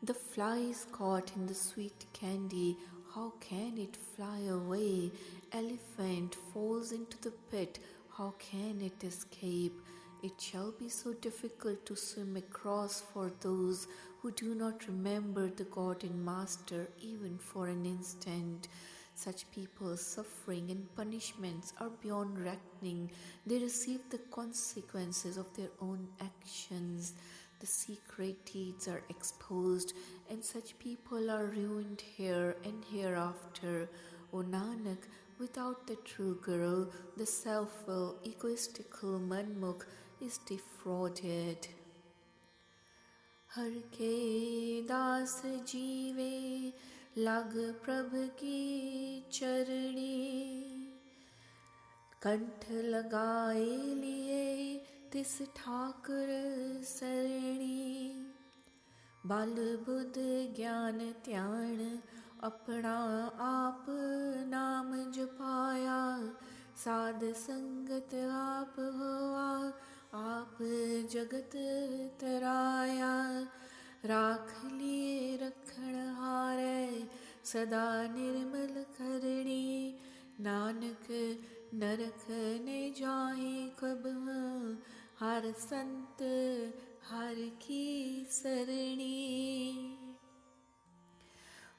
The flies caught in the sweet candy how can it fly away? Elephant falls into the pit, how can it escape? It shall be so difficult to swim across for those who do not remember the God and Master even for an instant. Such people's suffering and punishments are beyond reckoning. They receive the consequences of their own actions. The secret deeds are exposed, and such people are ruined here and hereafter. O Nanak, without the true Guru, the self-will, egoistical manmukh is defrauded. हर के दास जीवे लग प्रभ की चरणी कंठ लगाए लिए तिस ठाकुर सरणी बल बुद्ध ज्ञान त्यान अपना आप नाम जपाया साध संगत आप हुआ आप जगत तराया राख लिए रखण हारे सदा निर्मल करणी नानक नरक ने जाहि कब हर संत हर की सरणी.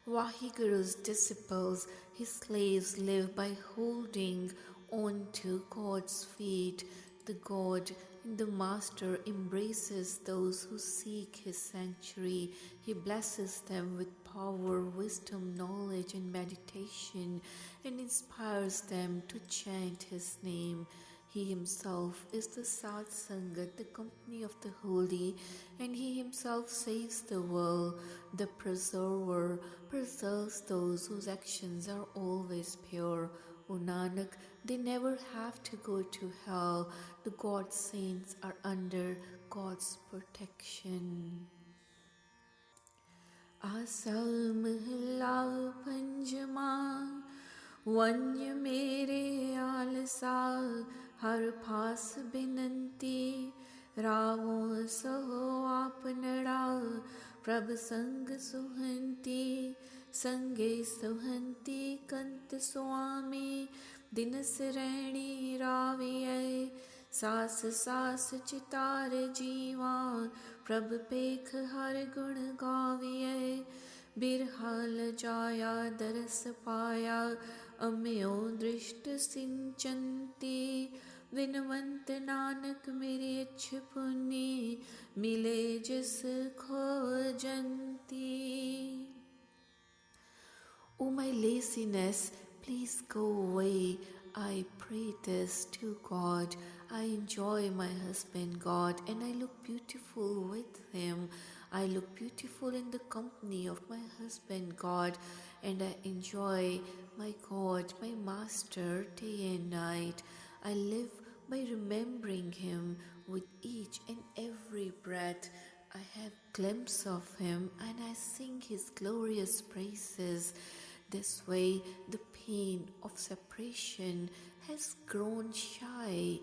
Vahiguru's disciples, his slaves, live by holding on to God's feet. The God and the Master embraces those who seek his sanctuary. He blesses them with power, wisdom, knowledge, and meditation, and inspires them to chant his name. He himself is the Sat Sangat, the company of the holy, and he himself saves the world. The preserver preserves those whose actions are always pure. O Nanak, they never have to go to hell. The God saints are under God's protection. Asal Mahla Panjama Vanya mere alasa har paas binanti Ravo saho apnada prabh sang suhanti Sange suhanti kant swami dinas rani raviye सास सास चितार जीवा प्रभ पेख हर गुण गाविये बिरहाल जाया दरस पाया अम्यो दृष्ट सिंचंती विनवंत नानक मेरी इच्छ पुन्नी मिले जिस खोजंती. O my laziness, please go away. I pray this to God. I enjoy my husband God, and I look beautiful with him. I look beautiful in the company of my husband God, and I enjoy my God, my Master, day and night. I live by remembering him with each and every breath. I have glimpse of him, and I sing his glorious praises. This way, the pain of separation has grown shy,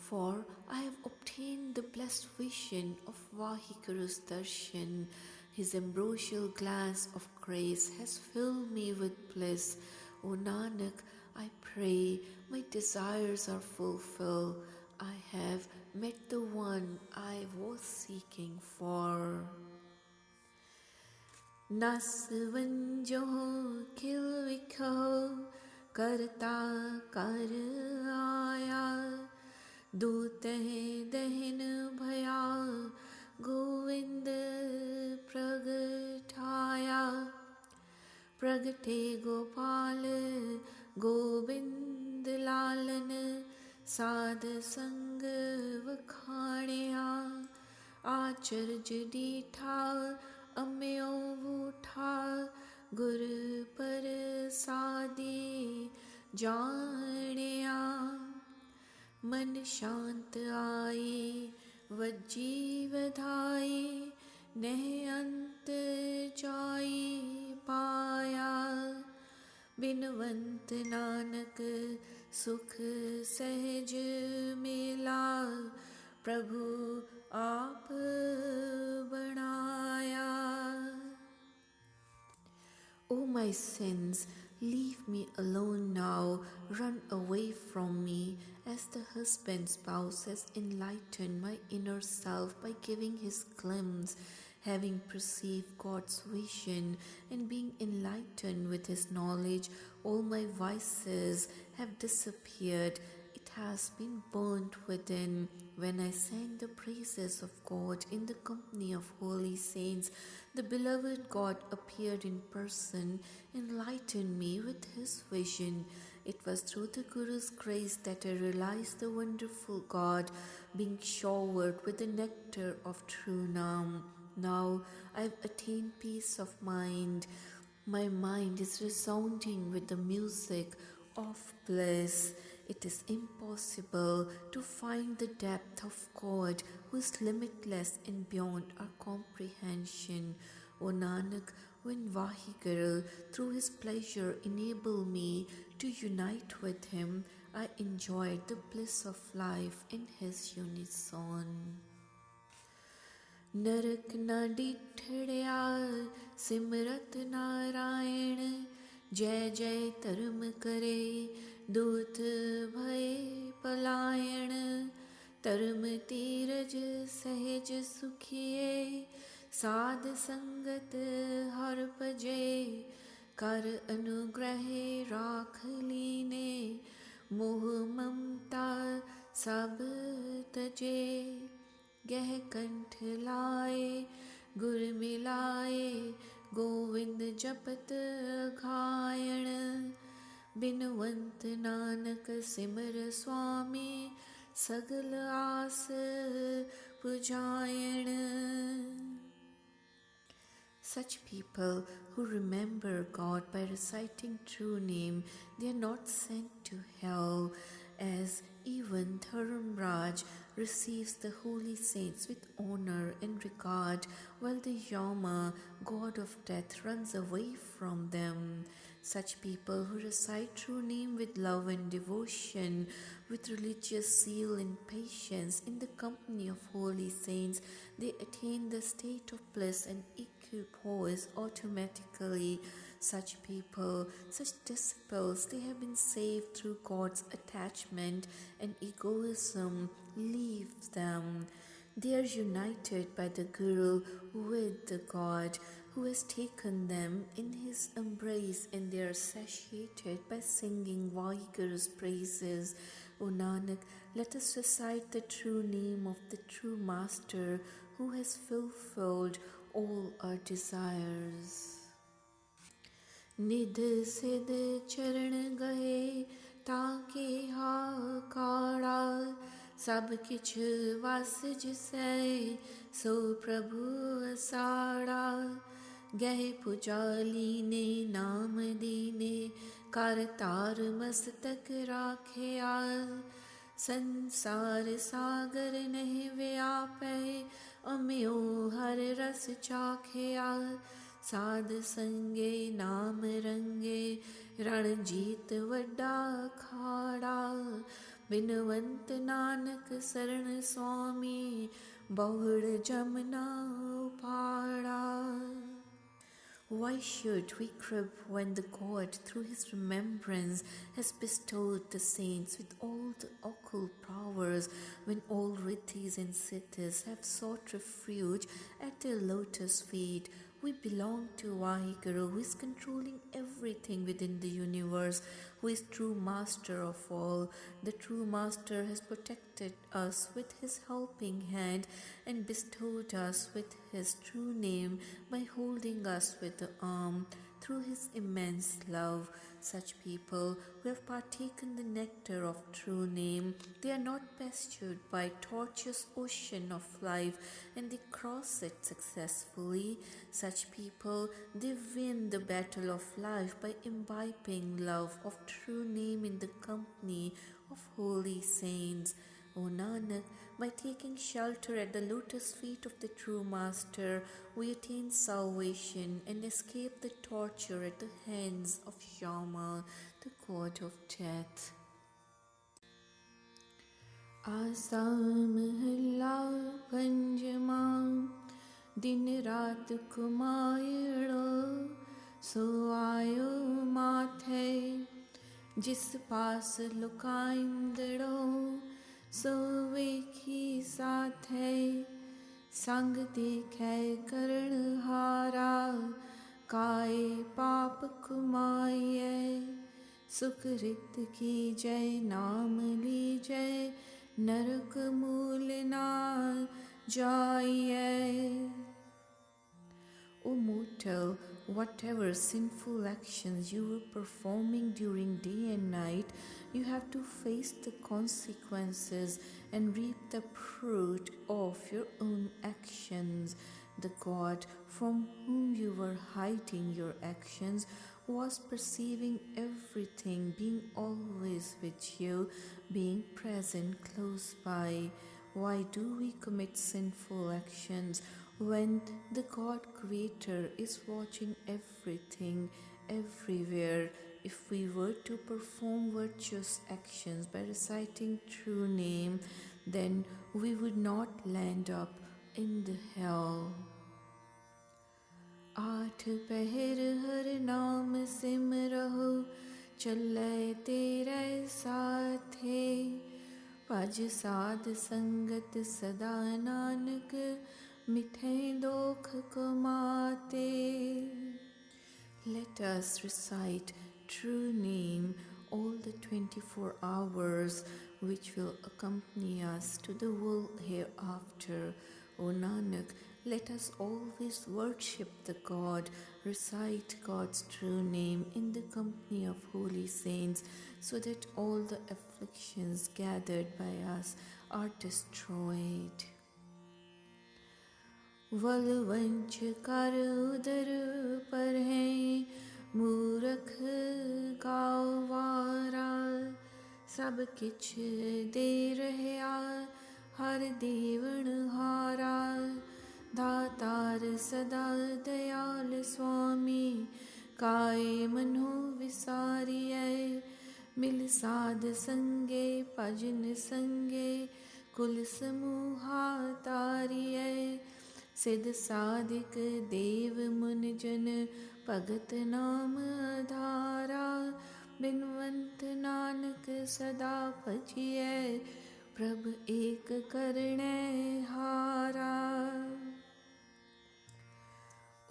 for I have obtained the blessed vision of Vahiguru's darshan. His ambrosial glance of grace has filled me with bliss. O Nanak, I pray my desires are fulfilled. I have met the one I was seeking for. नस वंजो खिल विखो करता कर आया दूते दहन भया गोविंद प्रगटाया प्रगटे गोपाल गोविंद लालन साध संग वखाणिया आचर्य डीठा अम्यो बूठा गुर पर सादी जानिया मन शांत आई वजी वधाई नह अंत जाई पाया बिनवंत नानक सुख सहज मिला प्रभु आप बनाया. O my sins, Leave me alone now, run away from me, as the husband spouse has enlightened my inner self by giving his glimpse. Having perceived God's vision and being enlightened with his knowledge, all my vices have disappeared. It has been burnt within. When I sang the praises of God in the company of holy saints, the beloved God appeared in person, enlightened me with his vision. It was through the Guru's grace that I realized the wonderful God, being showered with the nectar of true Nam. Now I've attained peace of mind. My mind is resounding with the music of bliss. It is impossible to find the depth of God, who is limitless and beyond our comprehension. O Nanak, when Vaheguru, through his pleasure, enabled me to unite with him, I enjoyed the bliss of life in his unison. नरक न डिठड़िया सिमरत नारायण जय जय धर्म करे दूत भय पलायन धर्म तीरज सहज सुखिए साध संगत हर भजे कर अनुग्रह राख लीने मोह ममता सब तजे गह कंठ लाए गुर मिलाए गोविंद जपत घायण बिनवंत नानक सिमर स्वामी सगल आस पुजायण. Such people who remember God by reciting true name, they are not sent to hell, as even Dharamraj receives the holy saints with honor and regard, while the Yama, god of death, runs away from them. Such people who recite true name with love and devotion, with religious zeal and patience, in the company of holy saints, they attain the state of bliss and equipoise automatically. Such people, such disciples, they have been saved through God's attachment, and egoism leaves them. They are united by the Guru with the God who has taken them in his embrace, and they are satiated by singing Vaheguru's praises. O Nanak, let us recite the true name of the true Master who has fulfilled all our desires. निध सिद चरण गए ताके हाकारा सब किछ वस जिसै सो प्रभु साड़ा गह पुजाली ने नाम दीने कर तार मस्तक राखिया संसार सागर नहीं व्यापै अम्यो हर रस चाखिया साध संगे नाम रंगे रणजीत वड्डा खाड़ा बिनवंत नानक शरण स्वामी बहुड़ जमना Uppada. Why should we crib when the God, through his remembrance, has bestowed the saints with all the occult powers, when all riddhis and siddhis have sought refuge at their lotus feet? We belong to Vaheguru, who is controlling everything within the universe, who is true master of all. The true master has protected us with his helping hand and bestowed us with his true name by holding us with the arm. Through his immense love, such people who have partaken the nectar of true name, they are not pestered by tortuous ocean of life, and they cross it successfully. Such people, they win the battle of life by imbibing love of true name in the company of holy saints. O Nanak, by taking shelter at the lotus feet of the true Master, we attain salvation and escape the torture at the hands of Yama, the god of death. आसा महला पंजमा दिन रात कुमायड़ो सो आयो माथे जिस पास लुकाइंदड़ो सो वेखी साथे संग देखे करण हारा काए पाप कुमाइए सुकृत की जय नाम लीजय नरक मूल ना जाइए. O mortal, whatever sinful actions you were performing during day and night, you have to face the consequences and reap the fruit of your own actions. The God from whom you were hiding your actions was perceiving everything, being always with you, being present close by. Why do we commit sinful actions when the God Creator is watching everything, everywhere? If we were to perform virtuous actions by reciting true name, then we would not land up in the hell. आठ पहर हर नाम SIM रहो चले तेरे साथे भज साध संगत सदा नानक मिठे दोख कमाते. Let us recite true name all the 24 hours which will accompany us to the world hereafter. O Nanak, let us always worship the God, recite God's true name in the company of holy saints, so that all the afflictions gathered by us are destroyed. वलवंच कर उदर पर है मूरख गावारा सब किछ दे रहया हर देवण हारा दातार सदा दयाल स्वामी काय मनो विसारियै मिल साध संगे भजन संगे कुल समूहा तारियै सिद्ध साधिक देव मुन जन भगत नाम आधारा बिनवंत नानक सदा भजियै प्रभ एक करणे हारा.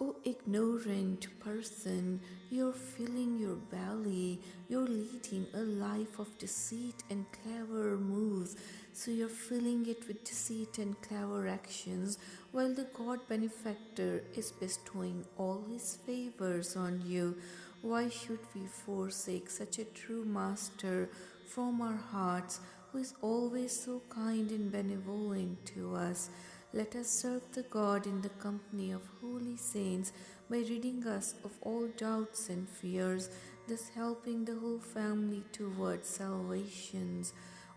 O ignorant person, you're filling your belly, you're leading a life of deceit and clever moves, so you're filling it with deceit and clever actions, while the God benefactor is bestowing all his favors on you. Why should we forsake such a true master from our hearts, who is always so kind and benevolent to us? Let us serve the God in the company of holy saints by ridding us of all doubts and fears, thus helping the whole family towards salvation.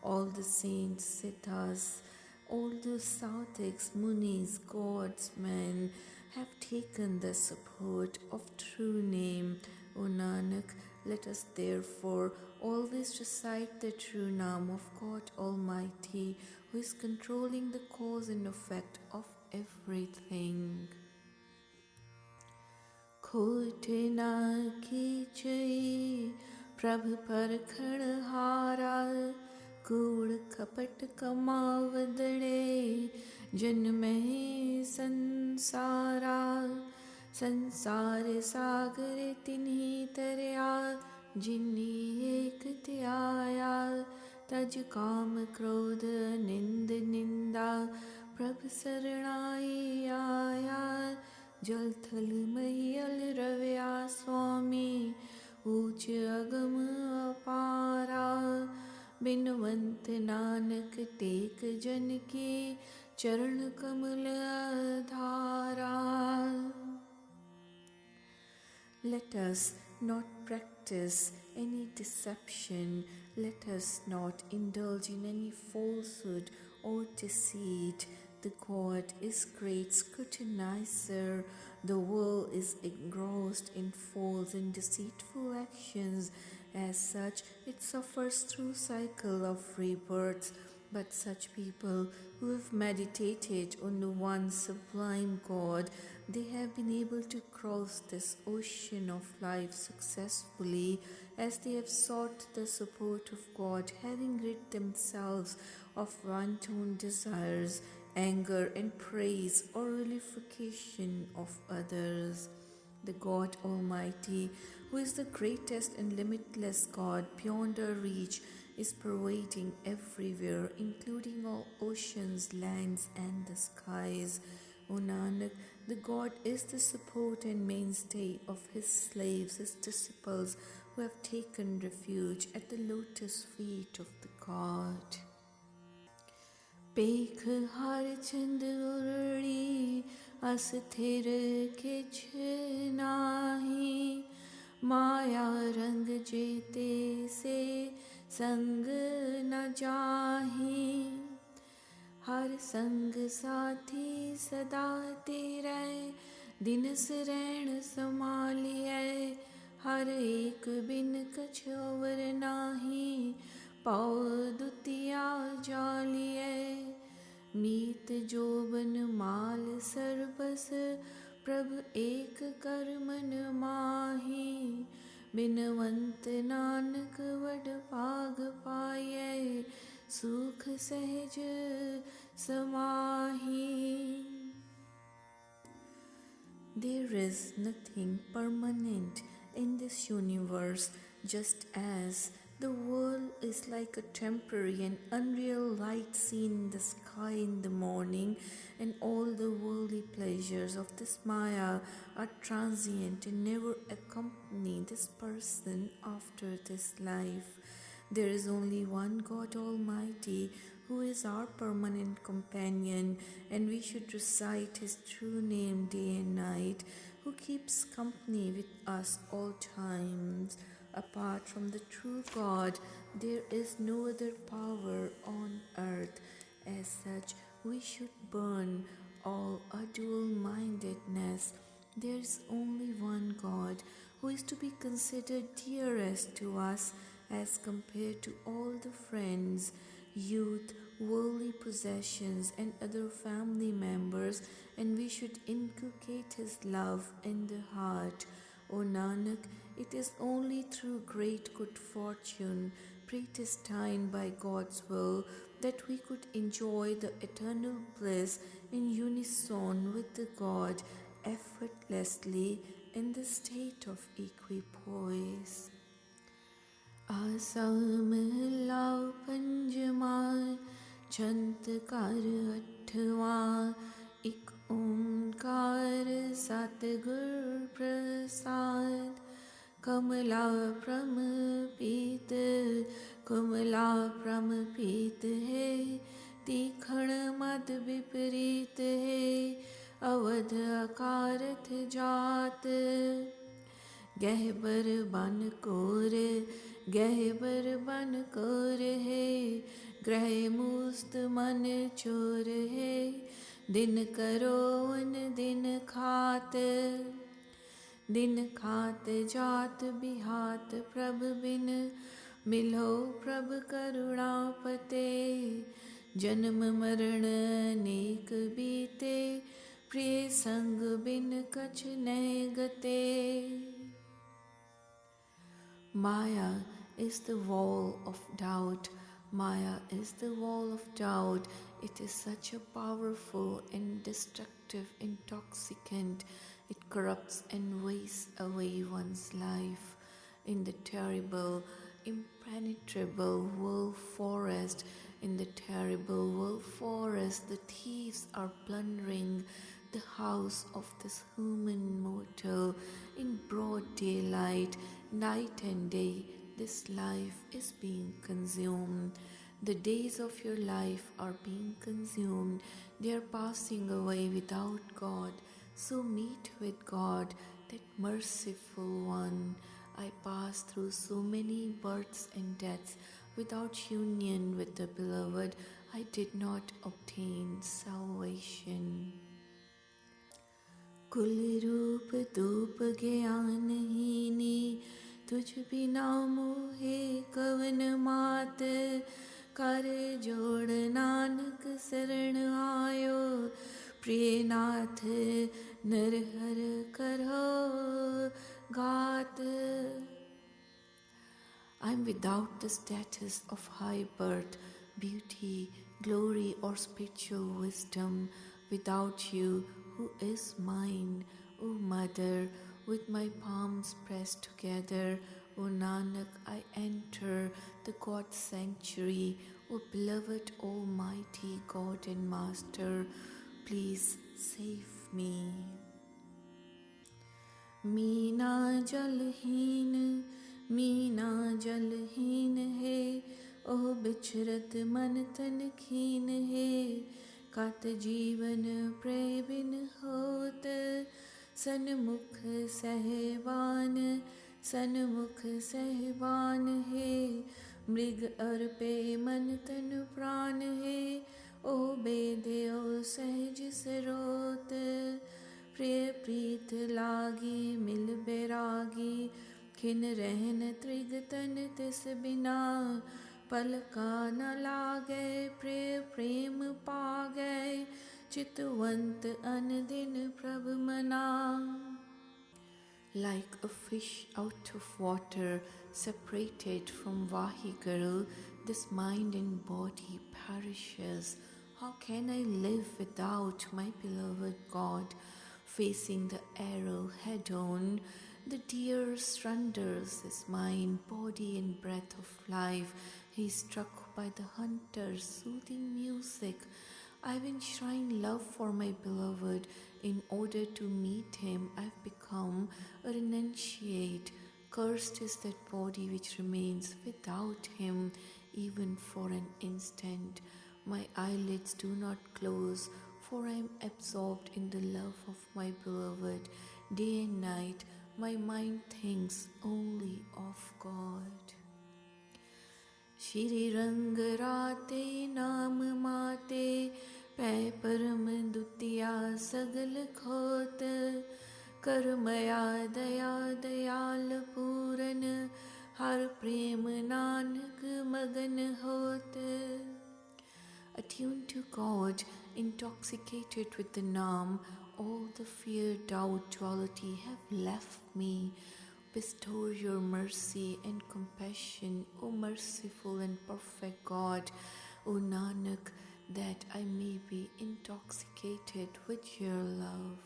All the saints, siddhas, all the sadhiks, munis, gods, men have taken the support of true name. O Nanak, let us therefore always recite the true name of God Almighty, who is controlling the cause and effect of everything. खोट ना कीचई प्रभ परखण हारा कूड़ कपट कमावदड़े जन्मे संसारा संसार सागर तिन्ही तरया जिन्नी एक त्याया तज काम क्रोध निंद निंदा प्रभ शरणाई आया जल थल मैयल रव्या स्वामी ऊंच अगम अपारा बिनवंत नानक टेक जन की चरण कमल धारा. Let us not practice any deception. Let us not indulge in any falsehood or deceit. The God is great scrutinizer. The world is engrossed in false and deceitful actions. As such, it suffers through cycle of rebirths. But such people who have meditated on the one sublime God, they have been able to cross this ocean of life successfully, as they have sought the support of God, having rid themselves of wanton desires, anger and praise, or nullification of others. The God Almighty, who is the greatest and limitless God beyond our reach, is pervading everywhere, including all oceans, lands, and the skies. O Nanak, the God is the support and mainstay of His slaves, His disciples, who have taken refuge at the lotus feet of the God. पेख हर चंद उरड़ी अस्थिर किछ नाही माया रंग जेते से संग न जाही हर संग साथी सदा तेरे दिन सरैण संभालिए हर एक बिन कछ और नाही पाओ दुतिया जालिए मीत जोबन माल सरबस प्रभ एक कर मन माही बिनवंत नानक वड भाग पाए सुख सहज समाही. There is nothing permanent in this universe, just as the world is like a temporary and unreal light seen in the sky in the morning, and all the worldly pleasures of this Maya are transient and never accompany this person after this life. There is only one God Almighty who is our permanent companion, and we should recite His true name day and night, who keeps company with us all times. Apart from the true God, there is no other power on earth. As such, we should burn all our dual-mindedness. There is only one God who is to be considered dearest to us as compared to all the friends, youth, worldly possessions, and other family members, and we should inculcate His love in the heart. O Nanak, it is only through great good fortune, predestined by God's will, that we could enjoy the eternal bliss in unison with the God effortlessly in the state of equipoise. असमला पंजमा छंत कर अठवा एक ओंकार सतगुर प्रसाद कमला प्रम पीत है तीखण मद विपरीत है अवध अकारथ जात गहबर बन कोर है ग्रह मुस्त मन चोर है दिन करो उन दिन खात जात बिहात प्रभ बिन मिलो प्रभ करुणापते जन्म मरण अनेक बीते प्रिय संग बिन कछ नह गते. Maya is the wall of doubt. Maya is the wall of doubt. It is such a powerful and destructive intoxicant. It corrupts and wastes away one's life. In the terrible, impenetrable world forest, the thieves are plundering the house of this human mortal in broad daylight. Night and day, this life is being consumed. The days of your life are being consumed. They are passing away without God. So meet with God, that merciful one. I passed through so many births and deaths. Without union with the Beloved, I did not obtain salvation. कुल रूप धूप ज्ञानहीनी तुझ बिना मोहे कवन मात कर जोड़ नानक शरण आयो, प्रिय नाथ नरहर करो घात। I am without the status of high birth, beauty, glory, or spiritual wisdom. Without you, who is mine? O Mother, with my palms pressed together, O Nanak, I enter the God's sanctuary. O beloved Almighty God and Master, please save me. Meena जलहीन Meena जलहीन है, ओह बिछरत मन तन खीन है। कत जीवन प्रेम बिन होत, सन्मुख सहवान है। मृग अर पे मन तन प्राण है, ओह बेदे ओ सहज सरोत। प्रिय प्रीत लागी मिल बैरागी, खिन रहन त्रिग तन तिस बिना। पलका न लागे प्रिय प्रेम पा गए, चितवंत अन दिन प्रभ मना। Like a fish out of water, separated from Vahiguru, this mind and body perishes. How can I live without my beloved God? Facing the arrow head on, the deer surrenders his mind, body and breath of life. He is struck by the hunter's soothing music. I've enshrined love for my beloved. In order to meet him, I've become a renunciate. Cursed is that body which remains without him, even for an instant. My eyelids do not close, for I am absorbed in the love of my beloved. Day and night, my mind thinks only of God. Shri रंग राते नाम माते, पै परम दुतिया सगल खोत। करमया दया दयाल पूरन, हर प्रेम नानक मगन होत। Attuned to God, intoxicated with the Naam, all the fear, doubt, duality have left me. Bestow your mercy and compassion, O merciful and perfect God, O Nanak, that I may be intoxicated with your love.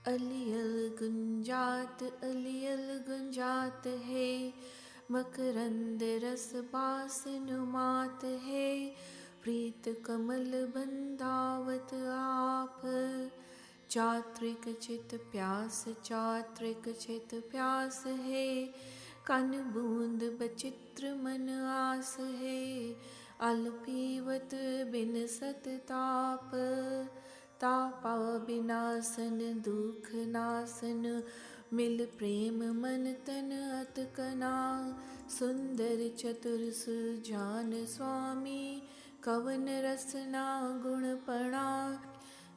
Aliyal gunjat hai, मकरंद रस बासन मात है। प्रीत कमल बंधावत आप, चात्रिक चित प्यास है। कन बूंद बचित्र मन आस है, अल पीवत बिन सत ताप। तापा बिनासन दुख नासन, मिल प्रेम मन तन अतकना। सुंदर चतुर सुजान स्वामी, कवन रसना गुण पड़ा।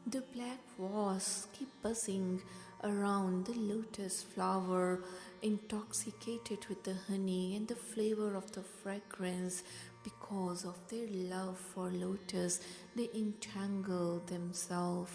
The black wasps keep buzzing around the lotus flower, intoxicated with the honey and the flavor of the fragrance. Because of their love for lotus, they entangle themselves.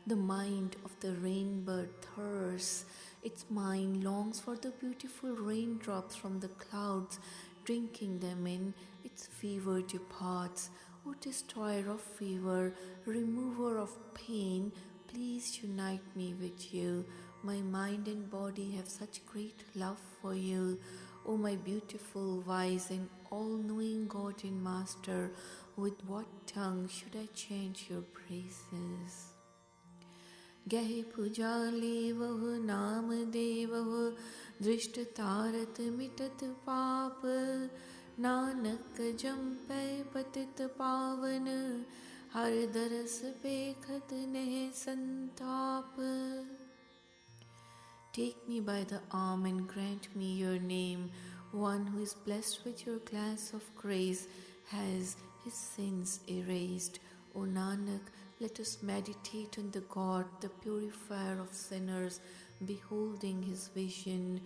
The mind of the rainbird thirsts. Its mind longs for the beautiful raindrops from the clouds. Drinking them in, its fever departs. O destroyer of fever, remover of pain, please unite me with you. My mind and body have such great love for you. O my beautiful, wise and all-knowing God and Master, with what tongue should I chant your praises? गहे पुजाली वह नाम देवह, दृष्ट तारत मिटत पाप। नानक जंपै पतित पावन, हर दरस पेखत नेह संताप। Take me by the arm and grant me your name. One who is blessed with your glass of grace has his sins erased. O Nanak, let us meditate on the God, the purifier of sinners. Beholding his vision,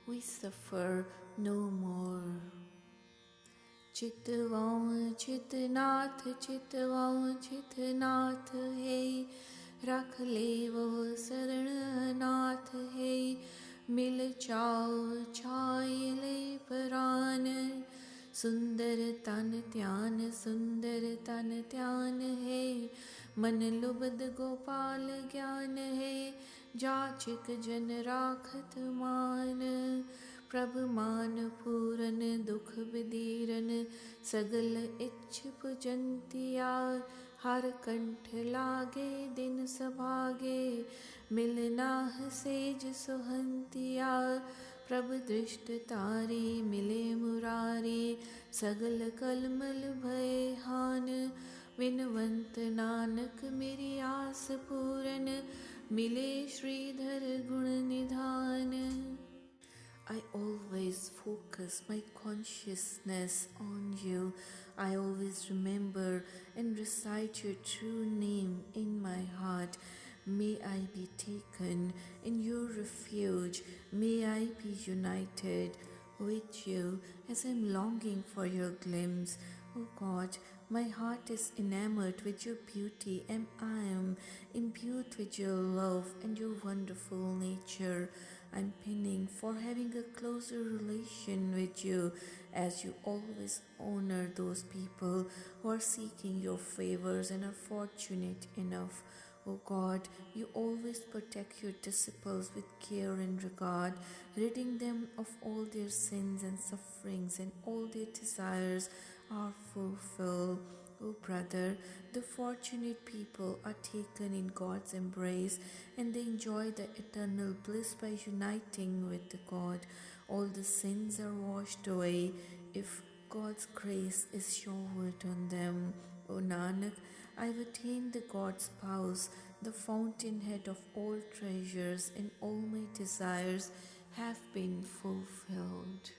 we suffer no more. चितवाऊं चितनाथ चितवाऊं चितनाथ है, रख ले वो शरण नाथ है। मिल चाओ छाय ले परान, सुंदर तन ध्यान है। मन लुबद गोपाल ज्ञान है, जाचिक जन राखत मान। प्रभु मान पूरन दुख विदीरन, सगल इच्छ पुजंतिया। हर कंठ लागे दिन सभागे, मिलनाह सेज सुहंतिया। प्रभु दृष्ट तारी मिले मुरारी, सगल कलमल भय हान। विनवंत नानक मेरी आस पूरन, मिले श्रीधर गुण निधान। I always focus my consciousness on you. I always remember and recite your true name in my heart. May I be taken in your refuge. May I be united with you as I am longing for your glimpse. O God, my heart is enamored with your beauty, and I am imbued with your love and your wonderful nature. I'm pining for having a closer relation with you, as you always honor those people who are seeking your favors and are fortunate enough. O God, you always protect your disciples with care and regard, ridding them of all their sins and sufferings, and all their desires are fulfilled. O brother, the fortunate people are taken in God's embrace, and they enjoy the eternal bliss by uniting with the God. All the sins are washed away if God's grace is showered on them. O Nanak, I've attained the God's spouse, the fountainhead of all treasures, and all my desires have been fulfilled.